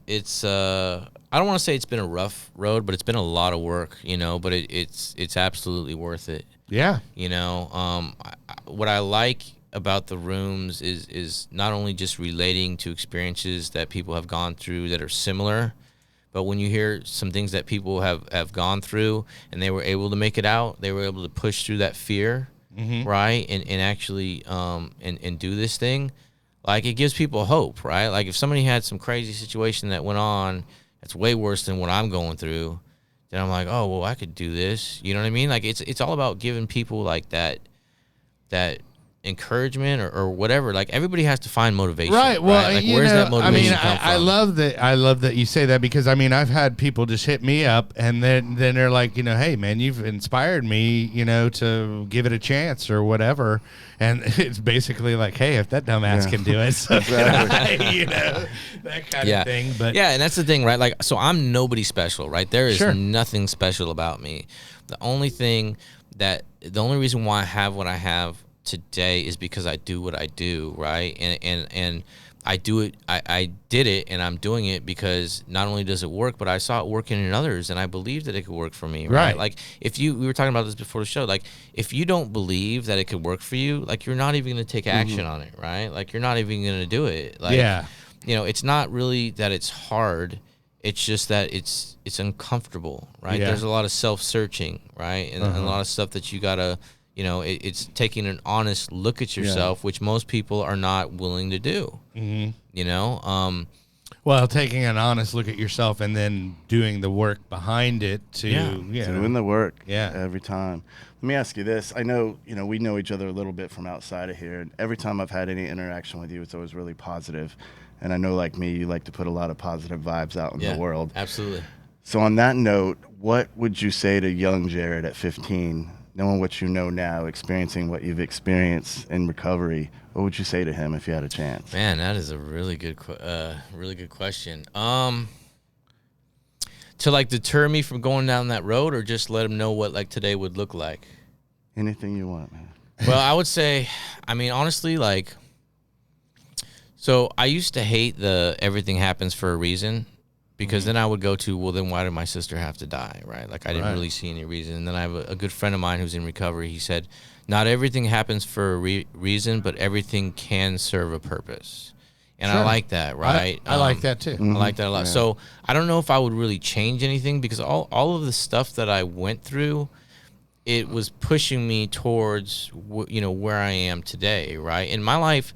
it's I don't want to say it's been a rough road, but it's been a lot of work, you know. But it's absolutely worth it. Yeah. You know, what I like about the rooms is not only just relating to experiences that people have gone through that are similar, but when you hear some things that people have gone through and they were able to make it out, they were able to push through that fear, right, and actually and do this thing, like, it gives people hope, right? Like, if somebody had some crazy situation that went on that's way worse than what I'm going through, then I'm like, oh, well, I could do this. You know what I mean? Like, it's all about giving people like that encouragement or whatever. Like everybody has to find motivation, right? Well, right? Like where's that motivation come from? I love that you say that, because I mean I've had people just hit me up and then they're like, hey man, you've inspired me, to give it a chance or whatever, and it's basically like, hey, if that dumbass can do it, so exactly. that kind of thing. But yeah, and that's the thing, right? Like, so I'm nobody special, right? There is nothing special about me. The only reason why I have what I have today is because I do what I do, right? And I do it. I did it, and I'm doing it because not only does it work, but I saw it working in others, and I believe that it could work for me, right? Like we were talking about this before the show. Like if you don't believe that it could work for you, like you're not even going to take action on it, right? Like you're not even going to do it. Like it's not really that it's hard. It's just that it's uncomfortable, right? Yeah. There's a lot of self-searching, right? And a lot of stuff that you gotta. It's taking an honest look at yourself, which most people are not willing to do. Mm-hmm. Well, taking an honest look at yourself and then doing the work behind it doing the work every time. Let me ask you this. I know, we know each other a little bit from outside of here, and every time I've had any interaction with you, it's always really positive. And I know, like me, you like to put a lot of positive vibes out in the world. Absolutely. So on that note, what would you say to young Jared at 15, knowing what you know now, experiencing what you've experienced in recovery? What would you say to him if you had a chance? Man, that is a really good question. To like deter me from going down that road, or just let him know what like today would look like? Anything you want, man. Well, I would say, I mean, honestly, like, so I used to hate the everything happens for a reason, because then I would go to, well, then why did my sister have to die, right? Like I didn't really see any reason. And then I have a good friend of mine who's in recovery. He said, not everything happens for a reason, but everything can serve a purpose. And I like that, right? I like that too. I like that a lot. Yeah. So I don't know if I would really change anything, because all of the stuff that I went through, it was pushing me towards, where I am today, right? And my life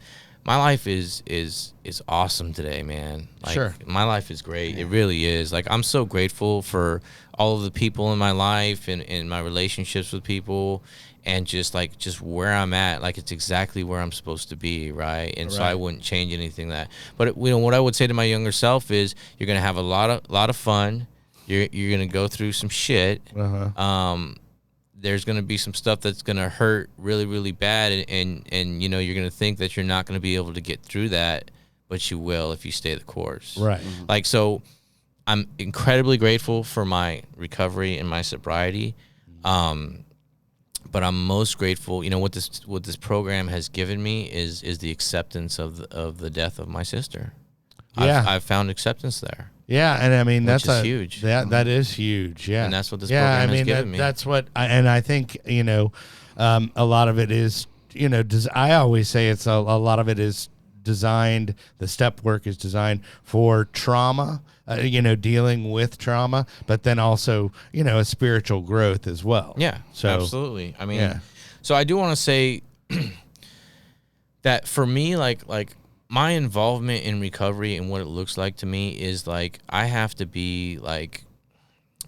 is awesome today, man. Like, my life is great. It really is. Like, I'm so grateful for all of the people in my life and my relationships with people, and just where I'm at. Like, it's exactly where I'm supposed to be, right? And so I wouldn't change anything that. But what I would say to my younger self is, you're gonna have a lot of fun. You're gonna go through some shit. There's going to be some stuff that's going to hurt really, really bad, and you're going to think that you're not going to be able to get through that, but you will if you stay the course. Right. Like, so I'm incredibly grateful for my recovery and my sobriety, but I'm most grateful, what this program has given me is the acceptance of the death of my sister. Yeah. I've found acceptance there. Yeah, and I mean that's huge. That is huge. Yeah, and that's what this program has given me. That's what, I think a lot of it is I always say it's a lot of it is designed. The step work is designed for trauma, dealing with trauma, but then also a spiritual growth as well. Yeah, so absolutely. I mean, so I do want to say that for me, like. My involvement in recovery and what it looks like to me is like, I have to be like,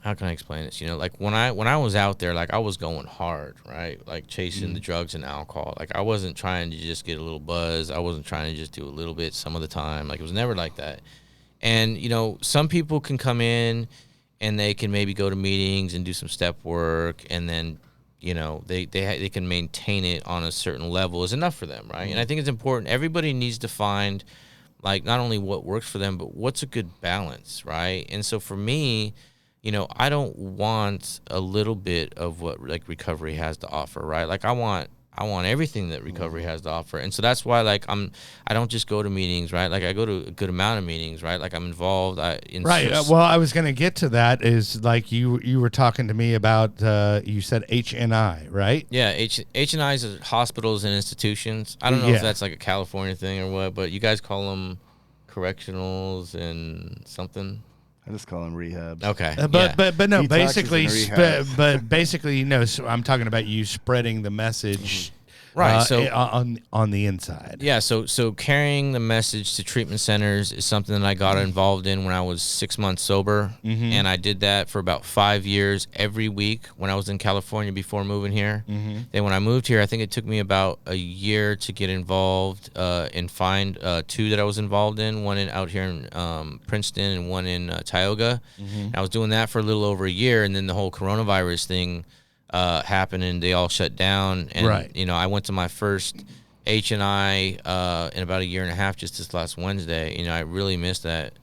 how can I explain this? Like when I was out there, like I was going hard, right? Like chasing the drugs and alcohol. Like I wasn't trying to just get a little buzz. I wasn't trying to just do a little bit some of the time. Like it was never like that. And, some people can come in and they can maybe go to meetings and do some step work, and then they can maintain it on a certain level is enough for them, right? And I think it's important. Everybody needs to find, like, not only what works for them, but what's a good balance, right? And so for me, I don't want a little bit of what like recovery has to offer, right? Like I want everything that recovery has to offer. And so that's why like I don't just go to meetings, right? Like I go to a good amount of meetings, right? Like I'm involved in well, I was going to get to that, is like you were talking to me about you said HNI, right? Yeah, HNIs are hospitals and institutions. I don't know if that's like a California thing or what, but you guys call them correctionals and something. I just call them rehabs. Okay, but no, Detoxes basically, so I'm talking about you spreading the message Right, so on the inside. Yeah, so carrying the message to treatment centers is something that I got involved in when I was 6 months sober, and I did that for about 5 years every week when I was in California before moving here. Then when I moved here, I think it took me about a year to get involved and find 2 that I was involved in, one out here in Princeton and one in Tioga. I was doing that for a little over a year, and then the whole coronavirus thing happened and they all shut down. And, you know, I went to my first H&I in about a year and a half just this last Wednesday. You know, I really missed that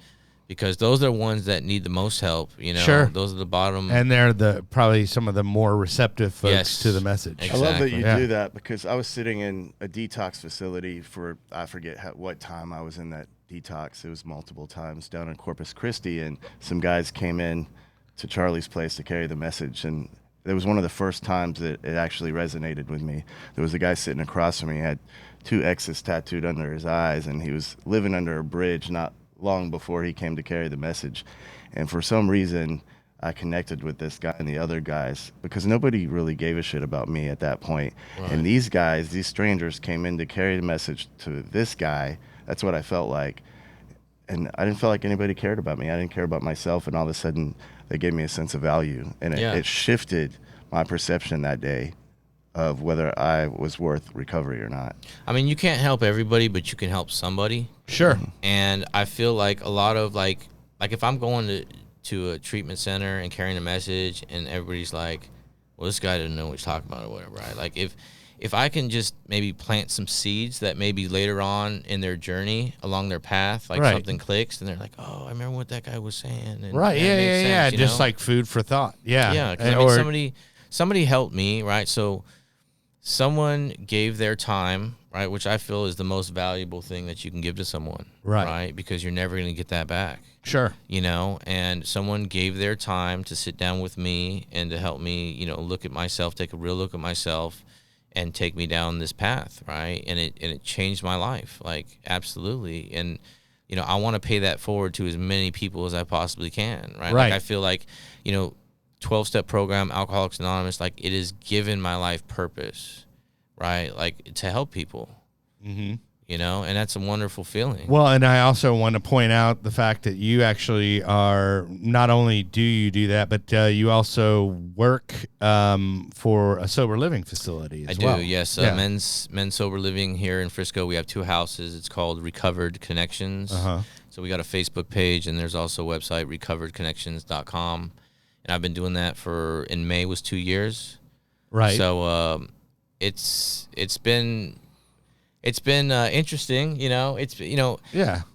because those are the ones that need the most help, you know. Sure. Those are the bottom. And they're probably some of the more receptive folks to the message. Exactly. I love that you do that because I was sitting in a detox facility for, I forget what time I was in that detox. It was multiple times down in Corpus Christi, and some guys came in to Charlie's place to carry the message, and it was one of the first times that it actually resonated with me. There was a guy sitting across from me, he had 2 X's tattooed under his eyes, and he was living under a bridge not long before he came to carry the message. And for some reason, I connected with this guy and the other guys because nobody really gave a shit about me at that point. And these guys, these strangers, came in to carry the message to this guy. That's what I felt like. And I didn't feel like anybody cared about me. I didn't care about myself, and all of a sudden they gave me a sense of value, and it shifted my perception that day of whether I was worth recovery or not. I mean, you can't help everybody, but you can help somebody. Sure. And I feel like a lot of like if I'm going to a treatment center and carrying a message and everybody's like, well, this guy doesn't know what he's talking about or whatever, right? Like if I can just maybe plant some seeds that maybe later on in their journey along their path, like something clicks and they're like, oh, I remember what that guy was saying. And yeah. Sense, just like food for thought. Yeah. Yeah. 'Cause I mean, somebody helped me, right? So someone gave their time, right, which I feel is the most valuable thing that you can give to someone, right? Because you're never going to get that back. Sure. You know, and someone gave their time to sit down with me and to help me, you know, look at myself, take a real look at myself, and take me down this path, right? And it changed my life, like, absolutely. And, you know, I want to pay that forward to as many people as I possibly can, right? Like, I feel like, you know, 12-step program, Alcoholics Anonymous, like, it has given my life purpose, right? Like, to help people, you know, and that's a wonderful feeling. Well, and I also want to point out the fact that you actually are, not only do you do that, but you also work for a sober living facility as well. I do, yes. Men's sober living here in Frisco. We have 2 houses. It's called Recovered Connections. So we got a Facebook page, and there's also a website, recoveredconnections.com. And I've been doing that in May was 2 years. Right. So it's been interesting, you know. It's, you know,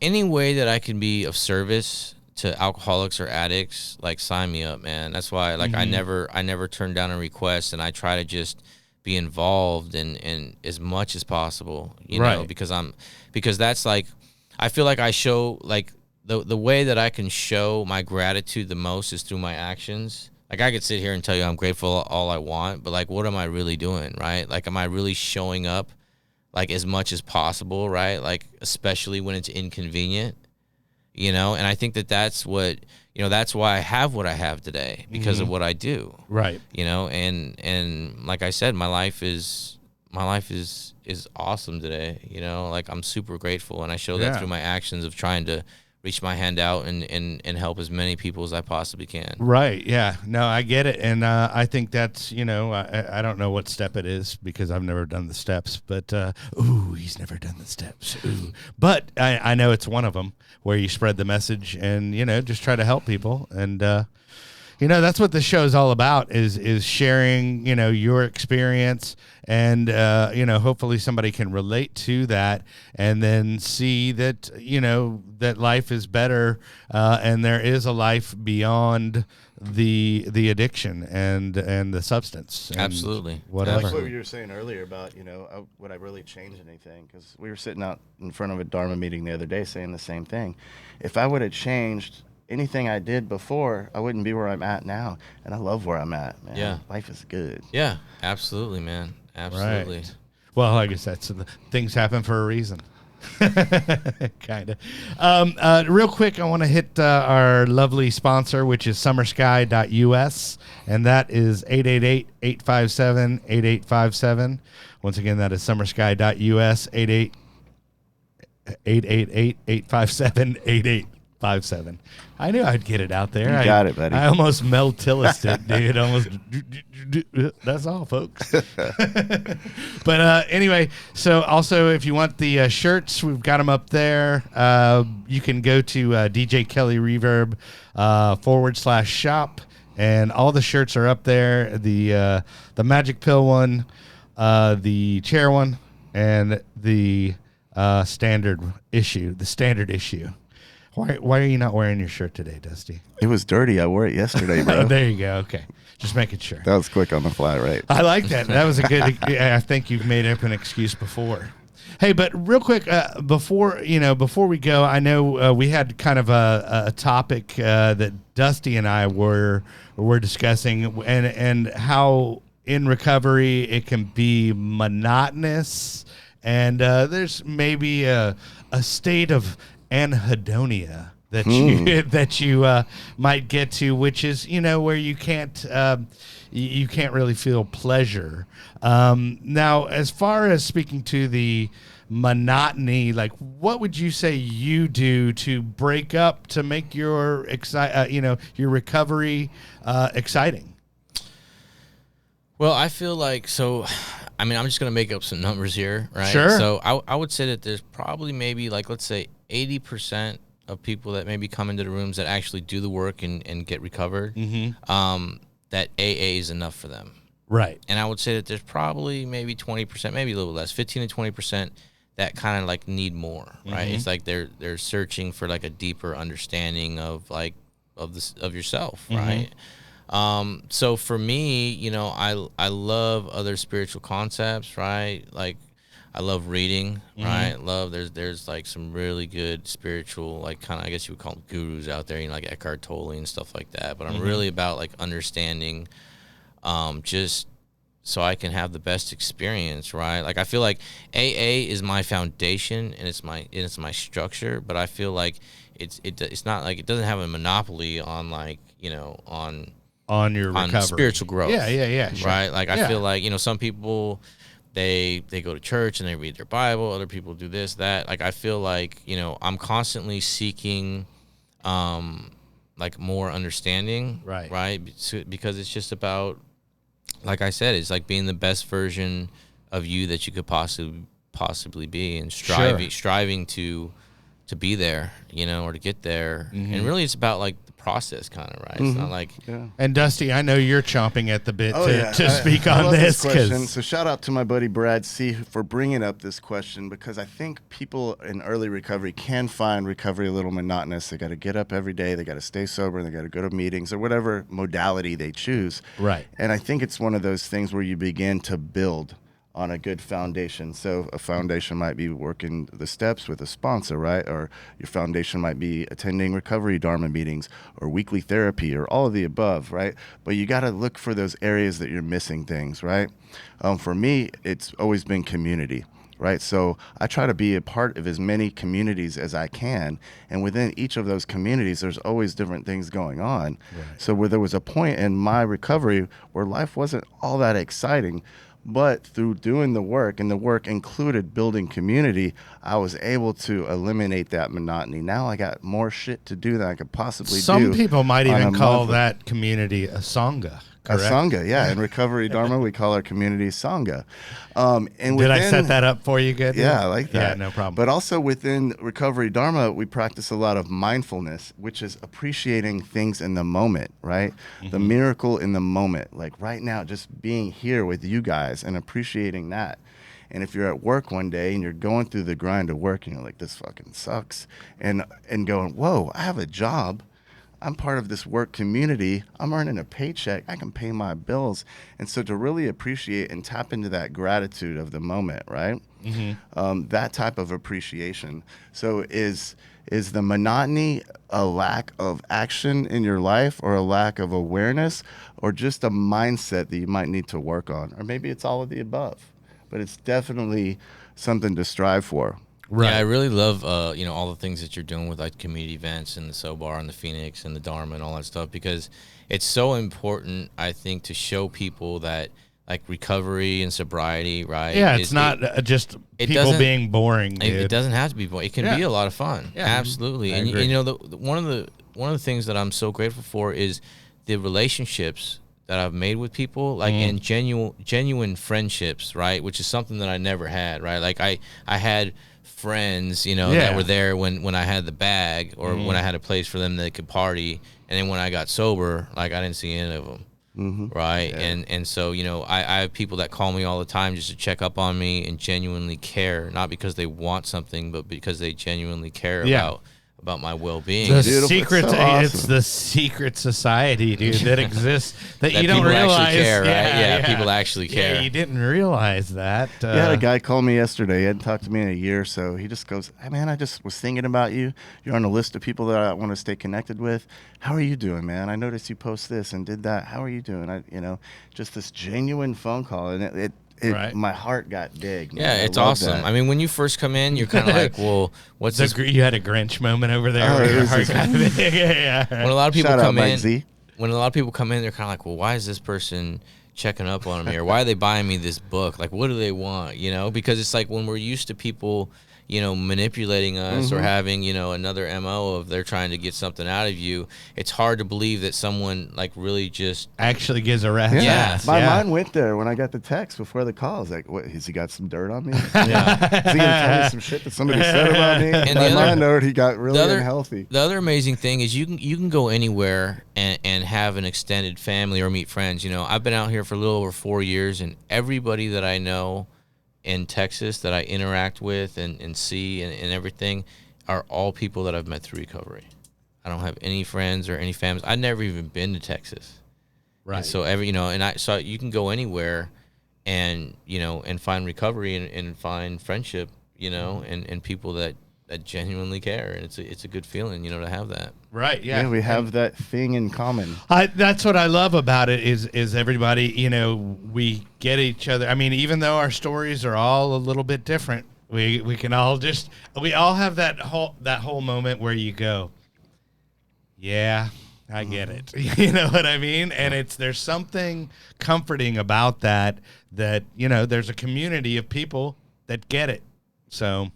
any way that I can be of service to alcoholics or addicts, like, sign me up, man. That's why, like, I never turn down a request, and I try to just be involved in as much as possible, you know, because that's, like, I feel like I show, like, the way that I can show my gratitude the most is through my actions. Like, I could sit here and tell you I'm grateful all I want, but, like, what am I really doing, right? Like, am I really showing up, like, as much as possible, right? Like, especially when it's inconvenient, you know? And I think that's what, you know, that's why I have what I have today, because of what I do. Right. You know, and like I said, my life is awesome today, you know? Like, I'm super grateful, and I show that through my actions of trying to reach my hand out and help as many people as I possibly can. Right. Yeah. No, I get it. And I think that's, you know, I don't know what step it is because I've never done the steps, but, he's never done the steps. Ooh. But I know it's one of them where you spread the message and, you know, just try to help people. And, you know, that's what the show is all about is sharing, you know, your experience and, you know, hopefully somebody can relate to that and then see that, you know, that life is better and there is a life beyond the addiction and the substance. And absolutely. Whatever. Like what you were saying earlier about, you know, would I really change anything? Because we were sitting out in front of a Dharma meeting the other day saying the same thing. If I would have changed anything I did before, I wouldn't be where I'm at now. And I love where I'm at, man. Yeah. Life is good. Yeah, absolutely, man. Absolutely. Right. Well, I guess things happen for a reason. Kind of. Real quick, I want to hit our lovely sponsor, which is summersky.us, and that is 888-857-8857. Once again, that is summersky.us, 888-857-8857. I knew I'd get it out there. You got it, buddy. I almost Mel Tillis it, dude. Almost. That's all, folks. But anyway, so also if you want the shirts, we've got them up there. You can go to DJ Kelly Reverb /shop, and all the shirts are up there. The Magic Pill one, the chair one, and the standard issue. The standard issue. Why are you not wearing your shirt today, Dusty? It was dirty. I wore it yesterday, bro. Oh, there you go. Okay. Just making sure. That was quick on the fly, right? I like that. That was a good, I think you've made up an excuse before. Hey, but real quick, before we go, I know we had kind of a topic that Dusty and I were discussing, and how in recovery it can be monotonous, and there's maybe a state of anhedonia that you might get to, which is where you can't really feel pleasure. Now, as far as speaking to the monotony, like what would you say you do to break up to make your your recovery exciting? Well, I feel like I'm just going to make up some numbers here, right? Sure. So I would say that there's probably maybe let's say 80% of people that maybe come into the rooms that actually do the work and get recovered, that AA is enough for them. Right. And I would say that there's probably maybe 20%, maybe a little less, 15 to 20% that kind of like need more, right? It's like they're searching for like a deeper understanding of of yourself, right? So for me, I love other spiritual concepts, right? Like I love reading, right? There's like some really good spiritual, like kind of, I guess you would call them gurus out there, like Eckhart Tolle and stuff like that. But I'm really about like understanding, just so I can have the best experience, right? Like I feel like AA is my foundation and it's my structure, but I feel like it's not like it doesn't have a monopoly on like on your recovery. On spiritual growth. Yeah. Sure. Right? Like I feel like, some people they go to church and they read their Bible, other people do this, that. Like I feel like, I'm constantly seeking like more understanding. Right? Because it's just about, like I said, it's like being the best version of you that you could possibly be, and striving to be there, or to get there. And really it's about like the process kind of, right? It's not like And Dusty, I know you're chomping at the bit to speak on this question. So shout out to my buddy Brad C for bringing up this question, because I think people in early recovery can find recovery a little monotonous. They got to get up every day, they got to stay sober, and they got to go to meetings or whatever modality they choose. Right. And I think it's one of those things where you begin to build on a good foundation. So a foundation might be working the steps with a sponsor, right? Or your foundation might be attending recovery Dharma meetings or weekly therapy or all of the above, right? But you got to look for those areas that you're missing things, right? For me, it's always been community, right? So I try to be a part of as many communities as I can. And within each of those communities, there's always different things going on. Right. So where there was a point in my recovery where life wasn't all that exciting, but through doing the work, and the work included building community, I was able to eliminate that monotony. Now I got more shit to do than I could possibly do. Some people might even call that community a sangha. Correct? A sangha, yeah. In recovery Dharma, we call our community sangha. And did I set that up for you good? Yeah, I like that. Yeah, no problem. But also within recovery Dharma, we practice a lot of mindfulness, which is appreciating things in the moment, right? The miracle in the moment. Like right now, just being here with you guys and appreciating that. And if you're at work one day and you're going through the grind of work and you're like, this fucking sucks, and going, whoa, I have a job. I'm part of this work community. I'm earning a paycheck. I can pay my bills. And so to really appreciate and tap into that gratitude of the moment, right? That type of appreciation. So is the monotony a lack of action in your life, or a lack of awareness, or just a mindset that you might need to work on? Or maybe it's all of the above, but it's definitely something to strive for. Right. Yeah, I really love all the things that you're doing with like community events and the Sobar and the Phoenix and the Dharma and all that stuff, because it's so important, I think, to show people that like recovery and sobriety, right? Yeah, it's not just people being boring. Dude. It doesn't have to be boring. It can be a lot of fun. Yeah, absolutely. And agree. one of the things that I'm so grateful for is the relationships that I've made with people, like and genuine friendships, right? Which is something that I never had, right? Like I had friends, that were there when I had the bag or when I had a place for them that they could party, and then when I got sober, like I didn't see any of them. Right. Yeah. And so, I have people that call me all the time just to check up on me and genuinely care, not because they want something, but because they genuinely care about my well-being. The secret, so awesome. It's the secret society, dude, that exists that you don't realize. Care, right? Yeah, people actually care. Yeah, you didn't realize that. You had a guy call me yesterday. He hadn't talked to me in a year, so he just goes, "Hey, man, I just was thinking about you. You're on a list of people that I want to stay connected with. How are you doing, man? I noticed you post this and did that. How are you doing?" Just this genuine phone call, and it my heart got big. Man. Yeah, it's awesome. That. I mean, when you first come in, you're kind of like, well, what's this? You had a Grinch moment over there. Where your heart got big. Yeah. When a lot of people when a lot of people come in, they're kind of like, well, why is this person checking up on me, or why are they buying me this book? Like, what do they want? Because it's like when we're used to people, manipulating us or having, another MO of they're trying to get something out of you, it's hard to believe that someone like really just actually gives a rat's ass. My mind went there when I got the text before the call. I was like, what, has he got some dirt on me? Is he going to tell me some shit that somebody said about me? And my mind note, he got really unhealthy. The other amazing thing is you can go anywhere and have an extended family or meet friends. I've been out here for a little over 4 years, and everybody that I know in Texas that I interact with and see and everything are all people that I've met through recovery. I don't have any friends or any families. I've never even been to Texas. Right. And so so you can go anywhere and, and find recovery and find friendship, and people that genuinely care. And it's a good feeling, to have that. Right. Yeah. We have that thing in common. That's what I love about it is everybody, we get each other. I mean, even though our stories are all a little bit different, we can all we all have that whole moment where you go, yeah, I get it. You know what I mean? And there's something comforting about that, there's a community of people that get it. So,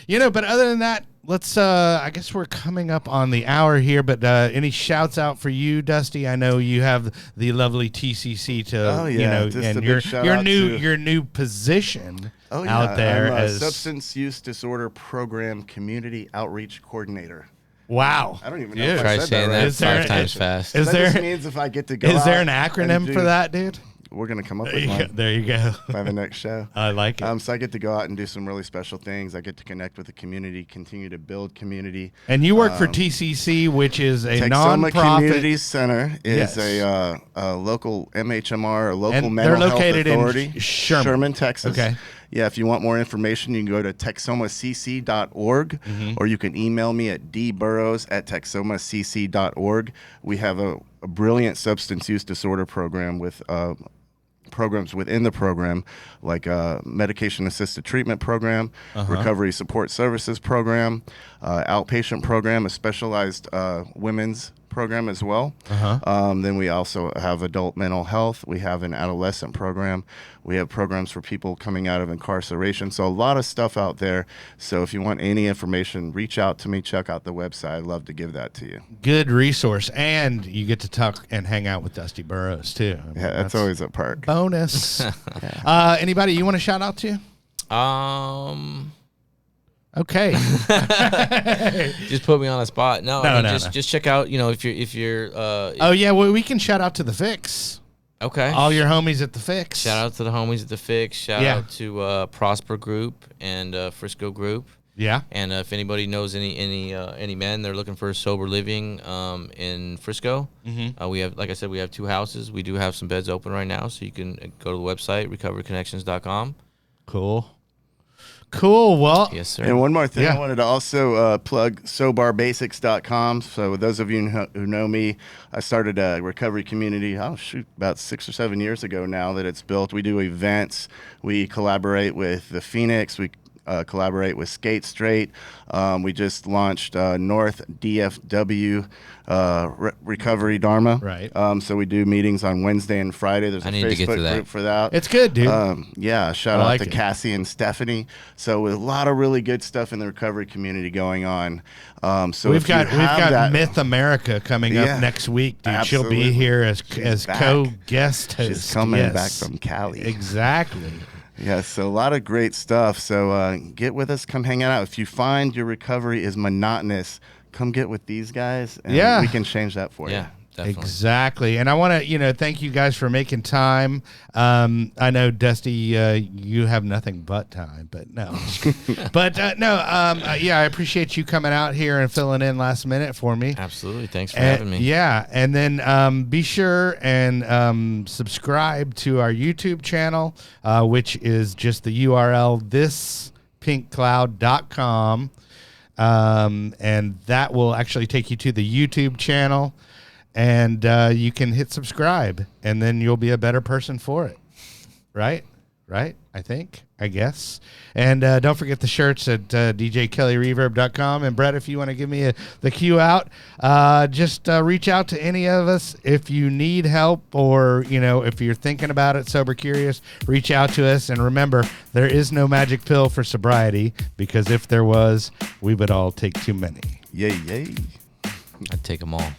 but other than that, let's, I guess we're coming up on the hour here, but any shouts out for you, Dusty? I know you have the lovely TCC to, and your new position out there I'm as Substance Use Disorder Program Community Outreach Coordinator. Wow. I don't even know if I said saying that right. that 5 times fast. That just means if I get to go Is there an acronym for that, dude? We're going to come up with one. There you go. By the next show. I like it. So I get to go out and do some really special things. I get to connect with the community, continue to build community. And you work for TCC, which is a Texoma nonprofit. Community Center is a local MHMR, a local mental health authority. In Sherman, Texas. Okay. Yeah, if you want more information, you can go to texomacc.org, or you can email me at dburrows@texomacc.org. We have a brilliant substance use disorder program with programs within the program, like a medication-assisted treatment program, recovery support services program, outpatient program, a specialized women's program as well. Then we also have adult mental health. We have an adolescent program. We have programs for people coming out of incarceration. So a lot of stuff out there. So if you want any information, reach out to me. Check out the website. I'd love to give that to you. Good resource. And you get to talk and hang out with Dusty Burrows, too. I mean, that's always a perk. Bonus. Anybody you want to shout out to? Okay. Just put me on the spot. No. Just check out, if you're we can shout out to the Fix. Okay. All your homies at the Fix. Shout out to the homies at the Fix. Shout out to Prosper Group and Frisco Group. Yeah. And if anybody knows any men they're looking for sober living in Frisco, we have, like I said, we have 2 houses. We do have some beds open right now, so you can go to the website recoveryconnections.com. Cool. Well, yes, sir. And one more thing, I wanted to also plug SoBarBasics.com. So those of you who know me, I started a recovery community, about 6 or 7 years ago now that it's built. We do events. We collaborate with the Phoenix. We collaborate with Skate Straight. We just launched North DFW Recovery Dharma. Right. So we do meetings on Wednesday and Friday. There's a Facebook group for that. It's good, dude. Shout out to Cassie and Stephanie. So with a lot of really good stuff in the recovery community going on. So we've got Myth America coming up next week, dude. Absolutely. She'll be here as co-guest host. She's coming back from Cali. Exactly. Yeah, so a lot of great stuff. So get with us, come hang out. If you find your recovery is monotonous, come get with these guys, and we can change that for you. Definitely. Exactly. And I want to, thank you guys for making time. I know, Dusty, you have nothing but time, but no. I appreciate you coming out here and filling in last minute for me. Absolutely. Thanks for having me. Yeah. And then be sure and subscribe to our YouTube channel, which is just the URL, thispinkcloud.com. And that will actually take you to the YouTube channel. And you can hit subscribe, and then you'll be a better person for it. Right? I guess. And don't forget the shirts at djkellyreverb.com. And Brett, if you want to give me the cue out, just reach out to any of us if you need help, or if you're thinking about it, sober curious, reach out to us. And remember, there is no magic pill for sobriety, because if there was, we would all take too many. Yay. I'd take them all.